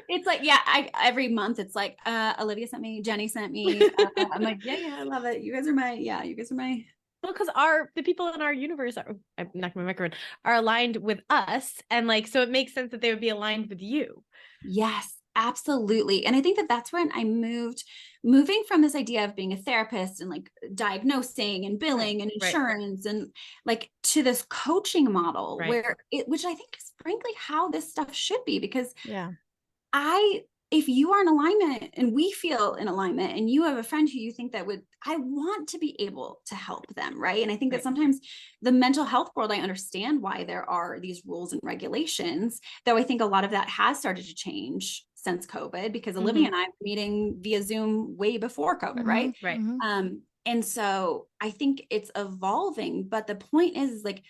It's like, yeah, every month it's like, Olivia sent me, Jenny sent me. I'm like, yeah, I love it. You guys are my. Well, because the people in our universe I'm not gonna microphone, are aligned with us. And like, so it makes sense that they would be aligned with you. Yes, absolutely. And I think that that's when I moving from this idea of being a therapist and like diagnosing and billing and insurance and like to this coaching model which I think is frankly how this stuff should be, because if you are in alignment and we feel in alignment and you have a friend who you think that I want to be able to help them. Right. And I think that sometimes the mental health world, I understand why there are these rules and regulations, though I think a lot of that has started to change since COVID, because Olivia and I were meeting via Zoom way before COVID. Right. And so I think it's evolving, but the point is like,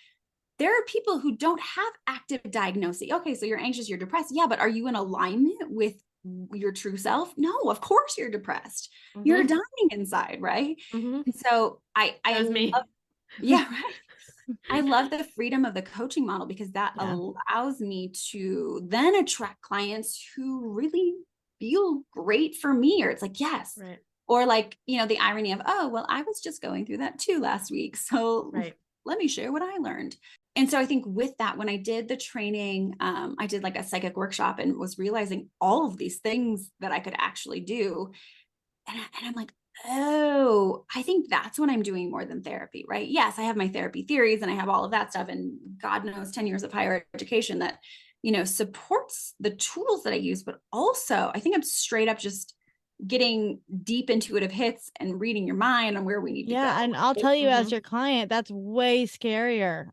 there are people who don't have active diagnosis. Okay. So you're anxious, you're depressed. Yeah. But are you in alignment with your true self? No, of course you're depressed. You're dying inside, right? And so I love, I love the freedom of the coaching model, because that allows me to then attract clients who really feel great for me, or it's like, yes. Or like, you know, the irony of, oh, well, I was just going through that too last week. So let me share what I learned. And so I think with that, when I did the training, I did like a psychic workshop and was realizing all of these things that I could actually do. And I'm like, oh, I think that's what I'm doing more than therapy, right? Yes, I have my therapy theories and I have all of that stuff. And God knows 10 years of higher education that, you know, supports the tools that I use. But also I think I'm straight up just getting deep intuitive hits and reading your mind on where we need to go. Yeah. And I'll tell you, as your client, that's way scarier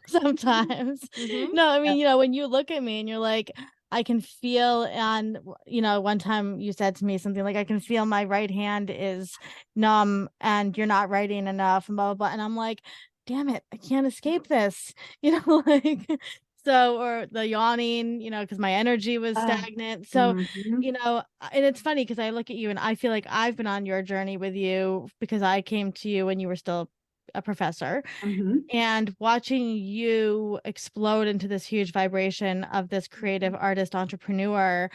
sometimes. No, I mean, you know, when you look at me and you're like, I can feel, and you know, one time you said to me something like, I can feel my right hand is numb and you're not writing enough and blah, blah, blah. And I'm like, damn it, I can't escape this, you know, like, so, or the yawning, you know, because my energy was stagnant. So, you know, and it's funny because I look at you and I feel like I've been on your journey with you because I came to you when you were still a professor, and watching you explode into this huge vibration of this creative artist entrepreneur,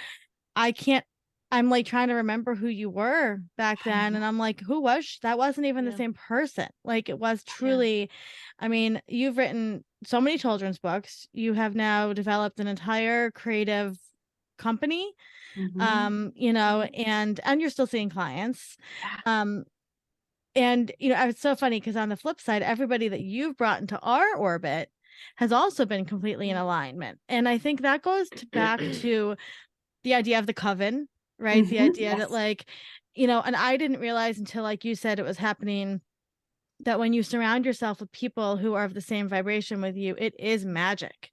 I'm like trying to remember who you were back then. And I'm like, who was that? Wasn't even the same person. Like it was truly, I mean, you've written so many children's books. You have now developed an entire creative company, you know, and you're still seeing clients. And, you know, it's so funny because on the flip side, everybody that you've brought into our orbit has also been completely in alignment. And I think that goes back to the idea of the coven, right? The idea that like, you know, and I didn't realize until, like you said, it was happening, that when you surround yourself with people who are of the same vibration with you, it is magic.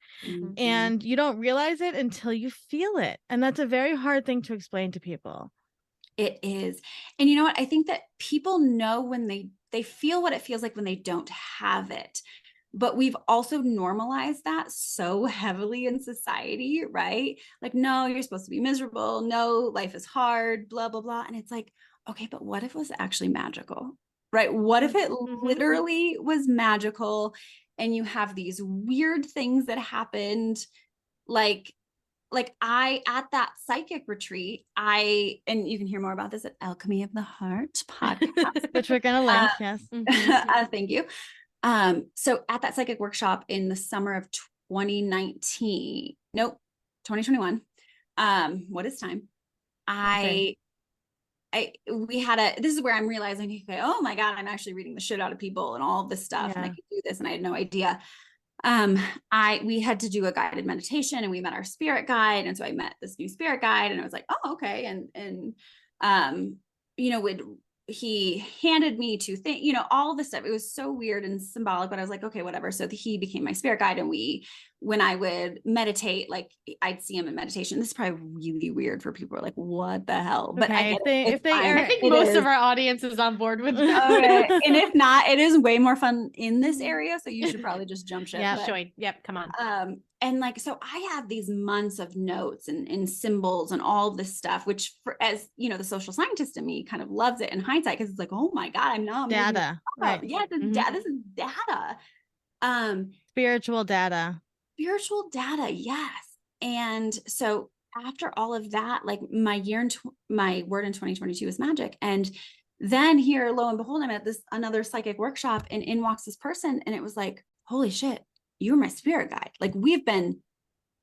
And you don't realize it until you feel it. And that's a very hard thing to explain to people. It is. And you know what? I think that people know when they feel what it feels like when they don't have it. But we've also normalized that so heavily in society, right? Like, no, you're supposed to be miserable. No, life is hard, blah, blah, blah. And it's like, okay, but what if it was actually magical, right? What if it literally was magical and you have these weird things that happened, like like at that psychic retreat, and you can hear more about this at Alchemy of the Heart podcast, which we're going to link. Yes. Thank you. So at that psychic workshop in the summer of 2021, what is time? This is where I'm realizing, okay, oh my God, I'm actually reading the shit out of people and all of this stuff. And I could do this. And I had no idea. We had to do a guided meditation, and we met our spirit guide. And so I met this new spirit guide, and I was like, oh, okay. And he handed me to think, all this stuff. It was so weird and symbolic, but I was like, okay, whatever. So he became my spirit guide. And when I would meditate, like I'd see him in meditation. This is probably really weird for people who are like, what the hell? But okay, I think most of our audience is on board with that. Okay. And if not, it is way more fun in this area. So you should probably just jump ship. Yeah, join. Yep. Come on. And like, so I have these months of notes and symbols and all this stuff, which as the social scientist in me kind of loves it in hindsight, because it's like, oh my God, I'm not data. Right. Yeah. This is data. Spiritual data. Spiritual data. Yes. And so after all of that, like my word in 2022 was magic. And then here, lo and behold, I'm at another psychic workshop, and in walks this person. And it was like, holy shit, you're my spirit guide. Like we've been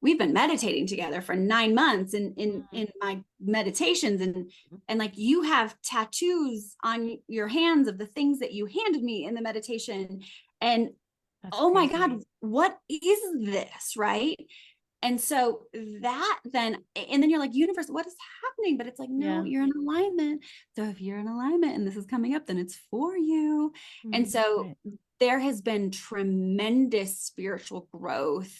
meditating together for 9 months in my meditations, and like you have tattoos on your hands of the things that you handed me in the meditation. And that's crazy. My God, what is this? Right. And so then you're like, universe, what is happening? But it's like, no, you're in alignment. So if you're in alignment and this is coming up, then it's for you. And so there has been tremendous spiritual growth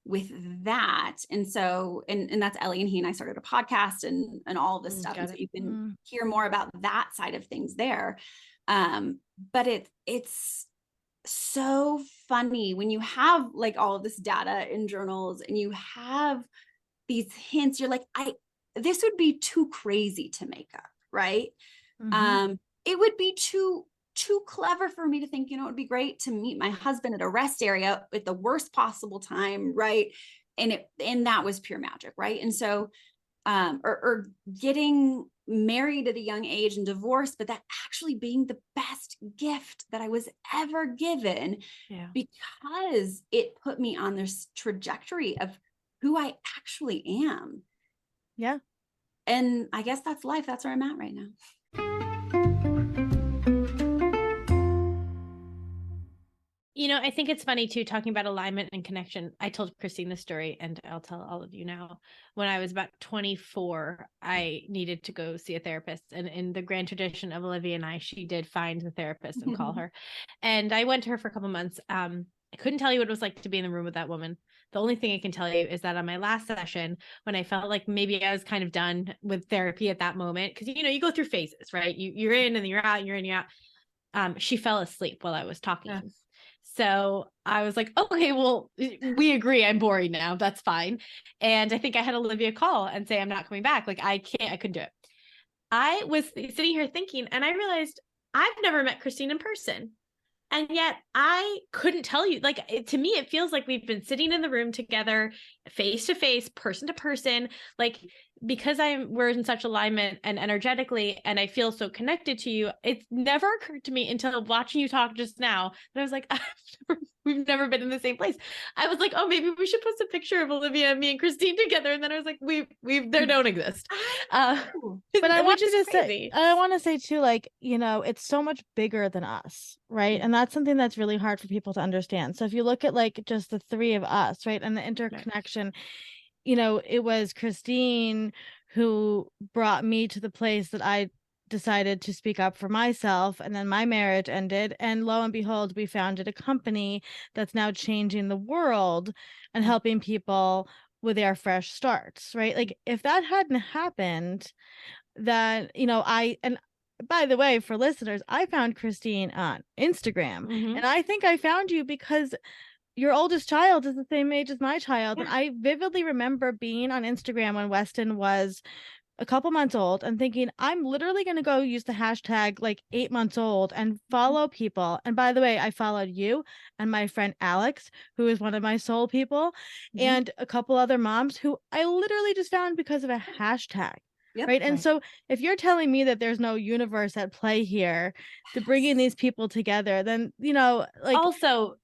with that. And so, and that's Ellie, and he and I started a podcast and all of this stuff. And so you can hear more about that side of things there. But it's so funny when you have like all of this data in journals and you have these hints, you're like, this would be too crazy to make up, right? It would be too clever for me to think, it would be great to meet my husband at a rest area at the worst possible time, right? And that was pure magic, right? And so or getting married at a young age and divorced, but that actually being the best gift that I was ever given, because it put me on this trajectory of who I actually am. Yeah. And I guess that's life. That's where I'm at right now. I think it's funny too, talking about alignment and connection. I told Christine this story, and I'll tell all of you now. When I was about 24, I needed to go see a therapist. And in the grand tradition of Olivia and I, she did find the therapist and call her. And I went to her for a couple months. I couldn't tell you what it was like to be in the room with that woman. The only thing I can tell you is that on my last session, when I felt like maybe I was kind of done with therapy at that moment, because, you go through phases, right? You're in and you're out, you're in, you're out. She fell asleep while I was talking. Yeah. So I was like, okay, well, we agree. I'm boring now. That's fine. And I think I had Olivia call and say, I'm not coming back. Like, I couldn't do it. I was sitting here thinking, and I realized I've never met Christine in person. And yet I couldn't tell you, like, to me, it feels like we've been sitting in the room together, face to face, person to person, like, because we're in such alignment and energetically, and I feel so connected to you. It's never occurred to me until watching you talk just now that I was like, we've never been in the same place. I was like, oh, maybe we should post a picture of Olivia and me and Christine together. And then I was like, they don't exist. But I want to say too, like, it's so much bigger than us, right? And that's something that's really hard for people to understand. So if you look at like just the three of us, right, and the interconnection, it was Christine who brought me to the place that I decided to speak up for myself, and then my marriage ended, and lo and behold, we founded a company that's now changing the world and helping people with their fresh starts, right? Like, if that hadn't happened, that and by the way, for listeners, I found Christine on Instagram, and I think I found you because your oldest child is the same age as my child. And I vividly remember being on Instagram when Weston was a couple months old and thinking, I'm literally going to go use the hashtag like 8 months old and follow people. And by the way, I followed you and my friend Alex, who is one of my soul people, and a couple other moms who I literally just found because of a hashtag. Yep. Right. And Right. so if you're telling me that there's no universe at play here to bringing these people together, then, like, Also,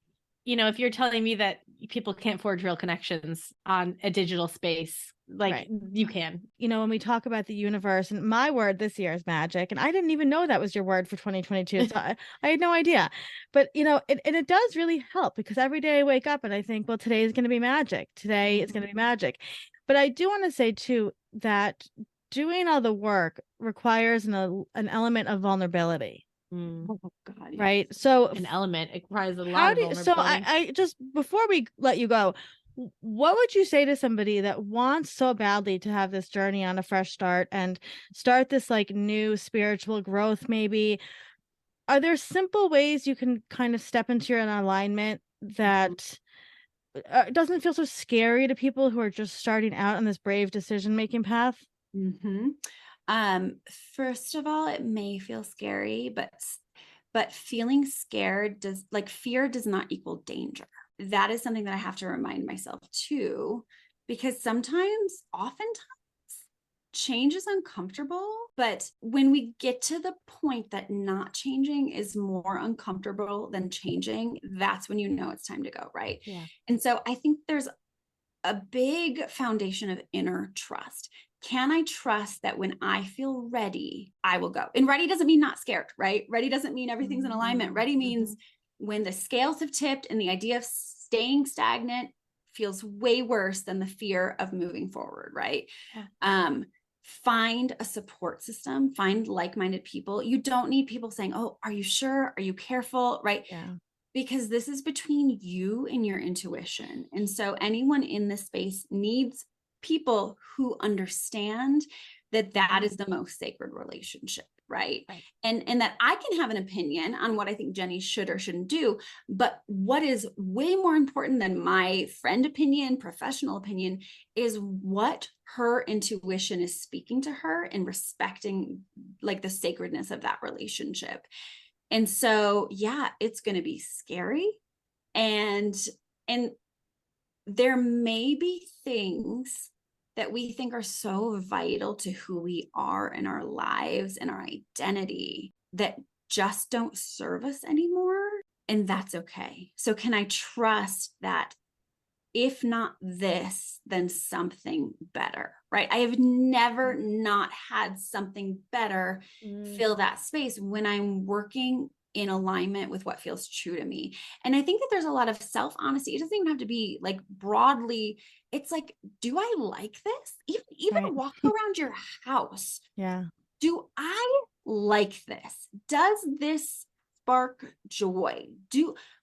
if you're telling me that people can't forge real connections on a digital space, like right. you can. When we talk about the universe, and my word this year is magic, and I didn't even know that was your word for 2022. So I had no idea. But, it does really help because every day I wake up and I think, well, today is going to be magic. Today it's going to be magic. But I do want to say, too, that doing all the work requires an element of vulnerability. Oh God, yeah. Right. So An element. It requires a lot how of do you, so vulnerability. I just, before we let you go, what would you say to somebody that wants so badly to have this journey on a fresh start and start this like new spiritual growth? Maybe are there simple ways you can kind of step into your alignment that doesn't feel so scary to people who are just starting out on this brave decision making path? First of all, it may feel scary, but feeling scared fear does not equal danger. That is something that I have to remind myself too, because oftentimes change is uncomfortable, but when we get to the point that not changing is more uncomfortable than changing, that's when you know it's time to go, right? Yeah. And so I think there's a big foundation of inner trust. Can I trust that when I feel ready, I will go? And ready doesn't mean not scared, right? Ready doesn't mean everything's in alignment. Ready means when the scales have tipped and the idea of staying stagnant feels way worse than the fear of moving forward, right? Yeah. Find a support system, find like-minded people. You don't need people saying, oh, are you sure? Are you careful? Right? Yeah. Because this is between you and your intuition. And so anyone in this space needs people who understand that that is the most sacred relationship, right? And that I can have an opinion on what I think Jenny should or shouldn't do, but what is way more important than my friend opinion, professional opinion, is what her intuition is speaking to her and respecting like the sacredness of that relationship. And so, yeah, it's going to be scary. And there may be things that we think are so vital to who we are in our lives and our identity that just don't serve us anymore. And that's okay. So can I trust that if not this, then something better, right? I have never not had something better fill that space when I'm working in alignment with what feels true to me. And I think that there's a lot of self-honesty. It doesn't even have to be like broadly. It's like, do I like this? Even walk around your house. Yeah. Do I like this? Does this spark joy?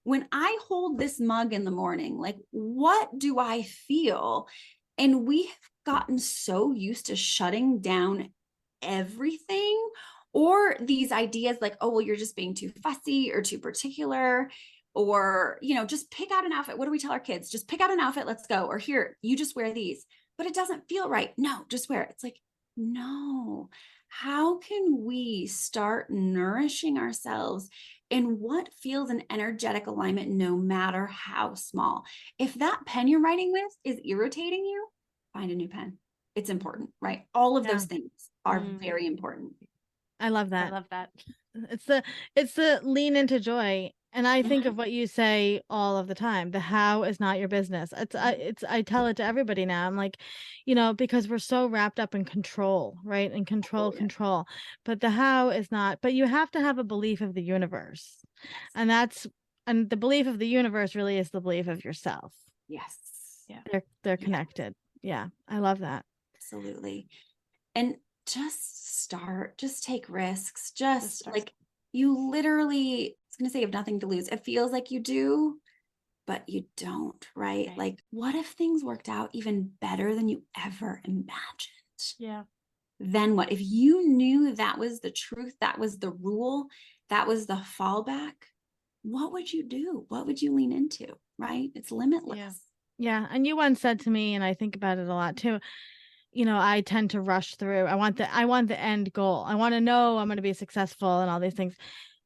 When I hold this mug in the morning, like what do I feel? And we have gotten so used to shutting down everything, or these ideas like, oh, well, you're just being too fussy or too particular, or, just pick out an outfit. What do we tell our kids? Just pick out an outfit. Let's go. Or here, you just wear these, but it doesn't feel right. No, just wear it. It's like, no, how can we start nourishing ourselves in what feels an energetic alignment, no matter how small? If that pen you're writing with is irritating you, find a new pen. It's important, right? All of those things are very important. I love that. I love that. It's the lean into joy. And I think of what you say all of the time. The how is not your business. I tell it to everybody now. I'm like, because we're so wrapped up in control, right? And control. But the how is not, but you have to have a belief of the universe. And the belief of the universe really is the belief of yourself. Yes. Yeah. They're connected. Yeah. I love that. Absolutely. And just take risks. Like you literally, I was going to say, have nothing to lose. It feels like you do, but you don't, right? Like, what if things worked out even better than you ever imagined? Yeah. Then what? If you knew that was the truth, that was the rule, that was the fallback, what would you do? What would you lean into, right? It's limitless. Yeah. And you once said to me, and I think about it a lot too, I tend to rush through. I want the end goal. I want to know I'm going to be successful and all these things.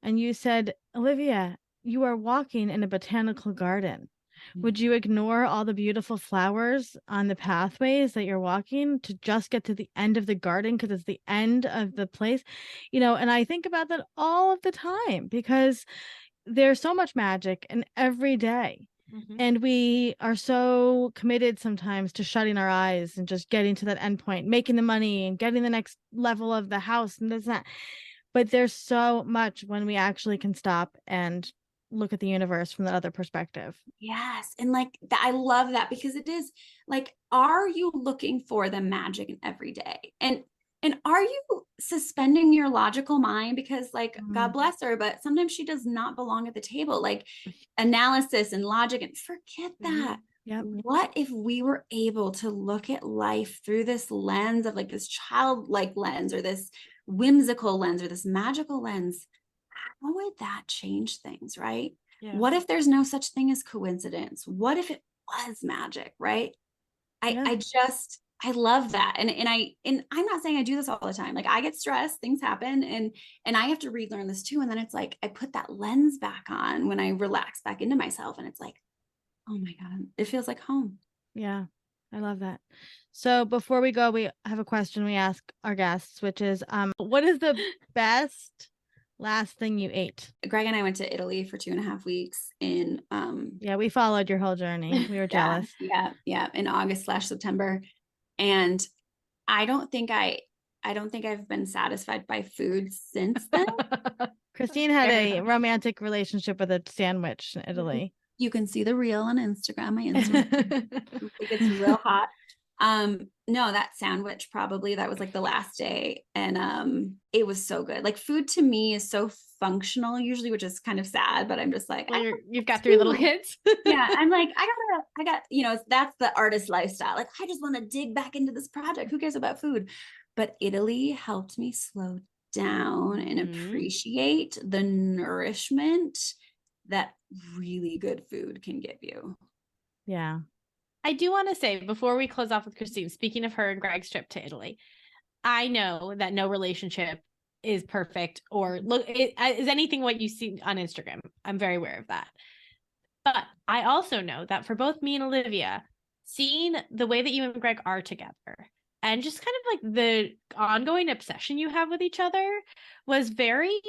And you said, Olivia, you are walking in a botanical garden. Would you ignore all the beautiful flowers on the pathways that you're walking to just get to the end of the garden because it's the end of the place? And I think about that all of the time because there's so much magic in every day. And we are so committed sometimes to shutting our eyes and just getting to that end point, making the money and getting the next level of the house and this, that. But there's so much when we actually can stop and look at the universe from that other perspective. Yes. And like that, I love that because it is like, are you looking for the magic in every day? And are you suspending your logical mind? Because like, God bless her, but sometimes she does not belong at the table. Like analysis and logic, and forget that. Yep. What if we were able to look at life through this lens of like this childlike lens or this whimsical lens or this magical lens? How would that change things, right? Yeah. What if there's no such thing as coincidence? What if it was magic, right? I love that. And I'm not saying I do this all the time. Like I get stressed, things happen, and I have to relearn this too. And then it's like I put that lens back on when I relax back into myself, and it's like, oh my God, it feels like home. Yeah, I love that. So before we go, we have a question we ask our guests, which is, what is the best last thing you ate? Greg and I went to Italy for 2.5 weeks in yeah, we followed your whole journey. We were jealous. Yeah, in August/September. And I don't think I've been satisfied by food since then. Christine had a romantic relationship with a sandwich in Italy. You can see the reel on Instagram. My Instagram it's real hot. No, that sandwich probably, that was like the last day. And it was so good. Like food to me is so functional usually, which is kind of sad, but I'm just like, well, you've got 3 little kids. Yeah. I'm like, I got, that's the artist lifestyle. Like, I just want to dig back into this project. Who cares about food? But Italy helped me slow down and appreciate the nourishment that really good food can give you. Yeah. I do want to say before we close off with Christine, speaking of her and Greg's trip to Italy, I know that no relationship is perfect or is anything what you see on Instagram. I'm very aware of that. But I also know that for both me and Olivia, seeing the way that you and Greg are together and just kind of like the ongoing obsession you have with each other was very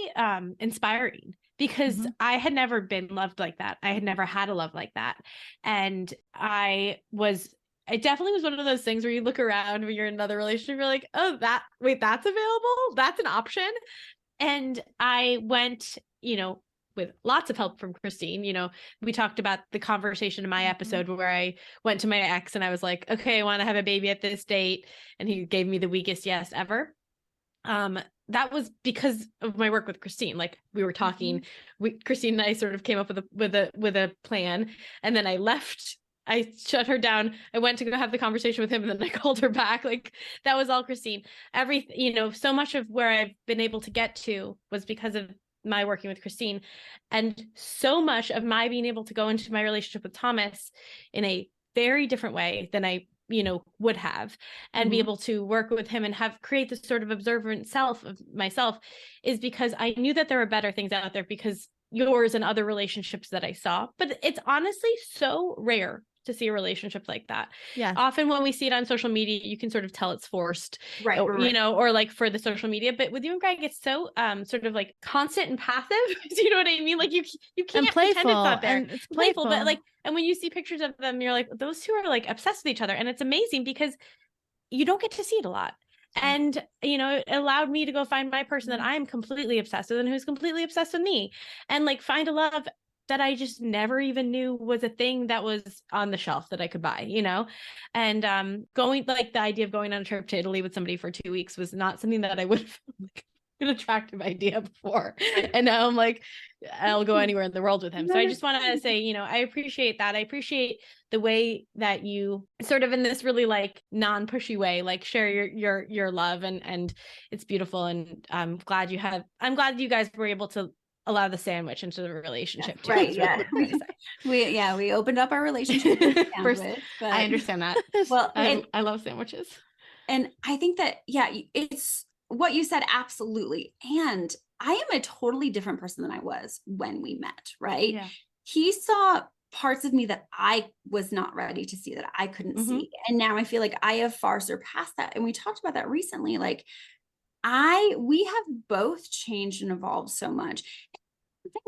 inspiring. Because I had never been loved like that. I had never had a love like that. And it definitely was one of those things where you look around when you're in another relationship, you're like, oh, that's available. That's an option. And I went, with lots of help from Christine. We talked about the conversation in my episode where I went to my ex and I was like, okay, I want to have a baby at this date. And he gave me the weakest yes ever. That was because of my work with Christine. Like we were talking, Christine and I sort of came up with a plan, and then I left. I shut her down. I went to go have the conversation with him, and then I called her back. Like that was all Christine. So much of where I've been able to get to was because of my working with Christine, and so much of my being able to go into my relationship with Thomas in a very different way than I would have, and be able to work with him and create this sort of observant self of myself is because I knew that there were better things out there because yours and other relationships that I saw, but it's honestly so rare to see a relationship like that. Yeah. Often when we see it on social media, you can sort of tell it's forced, right. Or like for the social media, but with you and Greg, it's so sort of like constant and passive. Do you know what I mean? Like you can't pretend it's not there. And it's playful, but like, and when you see pictures of them, you're like, those two are like obsessed with each other. And it's amazing because you don't get to see it a lot. And, it allowed me to go find my person that I'm completely obsessed with and who's completely obsessed with me, and like find a love that I just never even knew was a thing that was on the shelf that I could buy, and going, like the idea of going on a trip to Italy with somebody for 2 weeks was not something that I would have like an attractive idea before. And now I'm like, I'll go anywhere in the world with him. So I just want to say, I appreciate that. I appreciate the way that you sort of in this really like non-pushy way, like share your love, and it's beautiful. And I'm glad you guys were able to allow the sandwich into the relationship too. Right. Yeah. We opened up our relationship with sandwich, I understand that. Well, I love sandwiches. And I think that, yeah, it's what you said. Absolutely. And I am a totally different person than I was when we met, right? Yeah. He saw parts of me that I was not ready to see, that I couldn't see. And now I feel like I have far surpassed that. And we talked about that recently. Like we have both changed and evolved so much.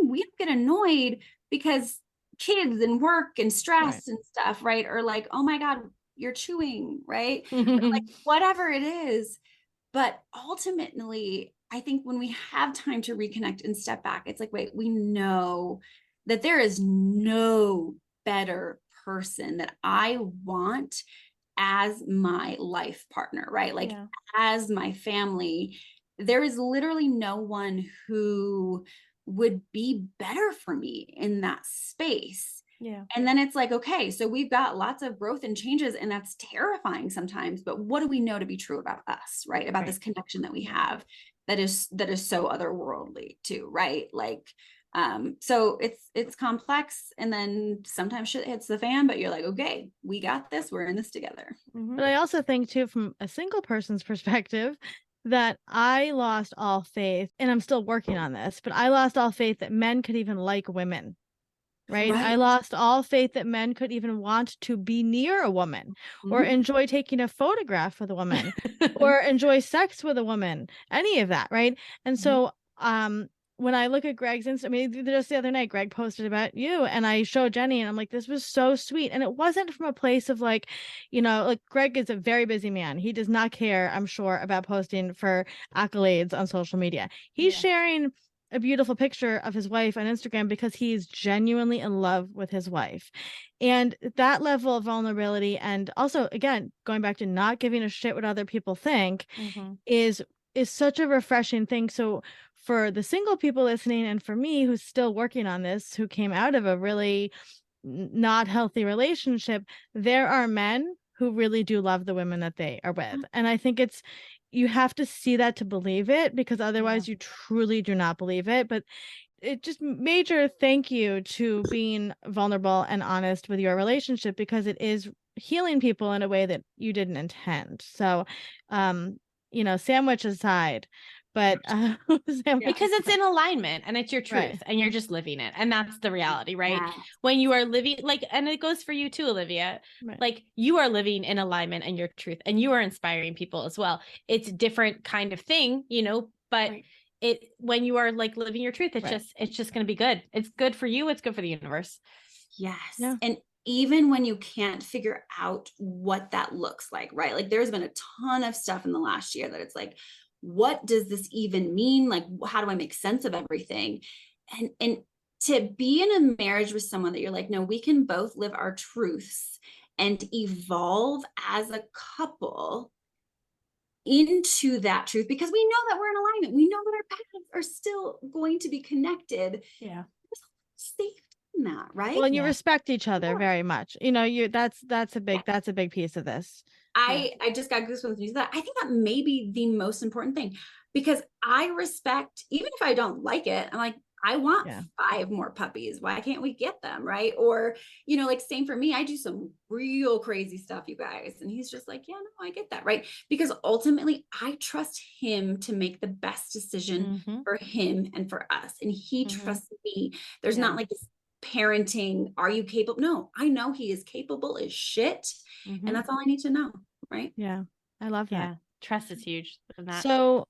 We get annoyed because kids and work and stress and stuff, right? Or like, oh my God, you're chewing, right? Or like whatever it is. But ultimately, I think when we have time to reconnect and step back, it's like, wait, we know that there is no better person that I want as my life partner, right? Like as my family. There is literally no one who would be better for me in that space. Yeah. And then it's like, okay, so we've got lots of growth and changes, and that's terrifying sometimes, but what do we know to be true about us, right? About this connection that we have that is so otherworldly too, right? Like, so it's complex, and then sometimes shit hits the fan, but you're like, okay, we got this, we're in this together. But I also think too, from a single person's perspective, that I lost all faith, and I'm still working on this, but I lost all faith that men could even like women. Right? I lost all faith that men could even want to be near a woman or enjoy taking a photograph with a woman or enjoy sex with a woman, any of that. Right. And so, when I look at Greg's Insta, I mean, just the other night, Greg posted about you, and I showed Jenny, and I'm like, this was so sweet. And it wasn't from a place of like, like Greg is a very busy man. He does not care, I'm sure, about posting for accolades on social media. He's sharing a beautiful picture of his wife on Instagram because he's genuinely in love with his wife. And that level of vulnerability, and also, again, going back to not giving a shit what other people think, is such a refreshing thing. So for the single people listening, and for me, who's still working on this, who came out of a really not healthy relationship, there are men who really do love the women that they are with. And I think you have to see that to believe it, because otherwise you truly do not believe it. But it just major thank you to being vulnerable and honest with your relationship, because it is healing people in a way that you didn't intend. So, sandwich aside, but because it's in alignment and it's your truth and you're just living it. And that's the reality, right? When you are living and it goes for you too, Olivia, like you are living in alignment and your truth, and you are inspiring people as well. It's a different kind of thing, but when you are like living your truth, it's just going to be good. It's good for you. It's good for the universe. Yes. Yeah. And even when you can't figure out what that looks like, right? Like there's been a ton of stuff in the last year that it's like, what does this even mean? Like, how do I make sense of everything? And to be in a marriage with someone that you're like, no, we can both live our truths and evolve as a couple into that truth, because we know that we're in alignment. We know that our paths are still going to be connected. Yeah. Safety in that, right? Well, and you respect each other very much. That's a big piece of this. I just got goosebumps when you said that. I think that may be the most important thing, because I respect, even if I don't like it, I'm like, I want 5 more puppies. Why can't we get them? Right. Or, like same for me. I do some real crazy stuff, you guys. And he's just like, yeah, no, I get that. Right. Because ultimately I trust him to make the best decision for him and for us. And he trusts me. There's not like this parenting, are you capable? No, I know he is capable as shit. And that's all I need to know. Right. Yeah. I love that. Yeah. Trust is huge. So,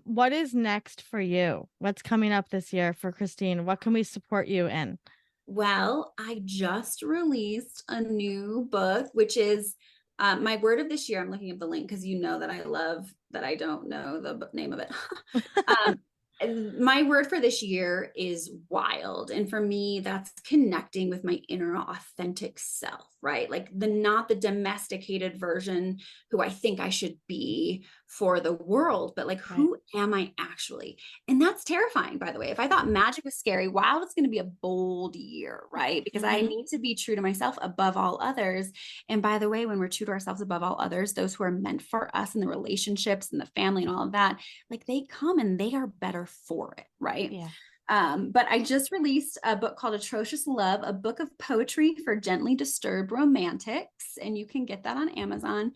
what is next for you? What's coming up this year for Christine? What can we support you in? Well, I just released a new book, which is my word of this year. I'm looking at the link because you know that I love that I don't know the name of it. My word for this year is wild. And for me, that's connecting with my inner authentic self, right? Like not the domesticated version who I think I should be for the world, but like, who am I actually? And that's terrifying, by the way. If I thought magic was scary, wild, it's going to be a bold year, right? Because I need to be true to myself above all others. And by the way, when we're true to ourselves above all others, those who are meant for us in the relationships and the family and all of that, like they come and they are better for it, right? Yeah. But I just released a book called Atrocious Love, a book of poetry for gently disturbed romantics, and you can get that on Amazon.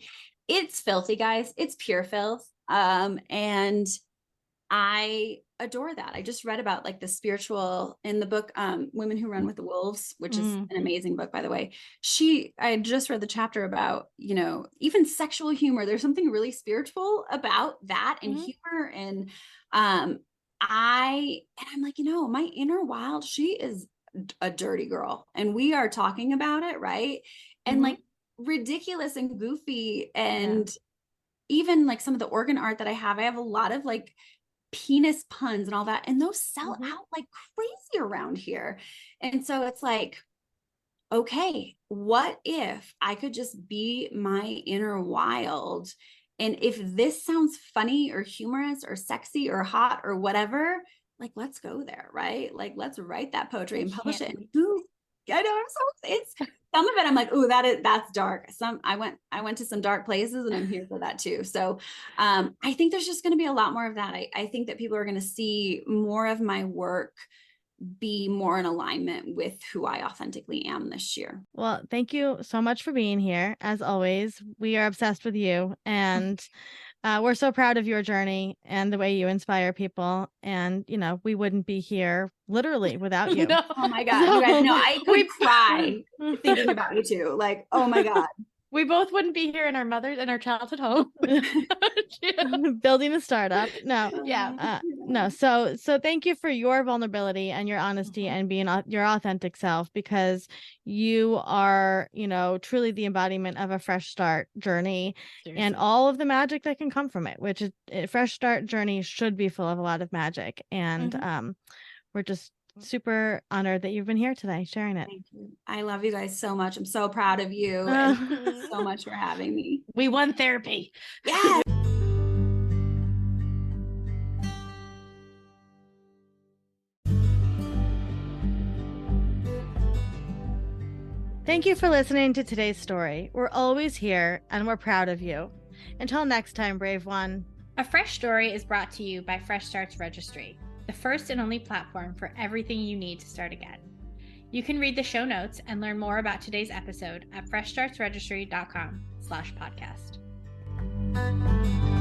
it's filthy, guys. It's pure filth. And I adore that. I just read about like the spiritual in the book, Women Who Run with the Wolves, which is an amazing book, by the way. I just read the chapter about, you know, even sexual humor. There's something really spiritual about that and humor. And I'm like, you know, my inner wild, she is a dirty girl. And we are talking about it, right? And like ridiculous and goofy. And even like some of the organ art that I have a lot of like penis puns and all that, and those sell out like crazy around here. And so it's like, okay, what if I could just be my inner wild? And if this sounds funny or humorous or sexy or hot or whatever, like, let's go there, right? Like, let's write that poetry and publish it. And I know, it's some of it I'm like, oh, that's dark. I went to some dark places, and I'm here for that too. So I think there's just going to be a lot more of that. I think that people are going to see more of my work be more in alignment with who I authentically am this year. Well, thank you so much for being here. As always, we are obsessed with you, and we're so proud of your journey and the way you inspire people. And, you know, we wouldn't be here literally without you. No. Oh my God. You guys know I could cry thinking about you too. Like, oh my God. We both wouldn't be here in our childhood home. Building a startup. No. Yeah. No. So thank you for your vulnerability and your honesty and being your authentic self, because you are, you know, truly the embodiment of a fresh start journey. Seriously. And all of the magic that can come from it, which is a fresh start journey should be full of a lot of magic. And we're just super honored that you've been here today sharing it. Thank you. I love you guys so much. I'm so proud of you. And thank you so much for having me. We won therapy. Yes. Thank you for listening to today's story. We're always here, and we're proud of you. Until next time, brave one. A Fresh Story is brought to you by Fresh Starts Registry, the first and only platform for everything you need to start again. You can read the show notes and learn more about today's episode at freshstartsregistry.com/podcast.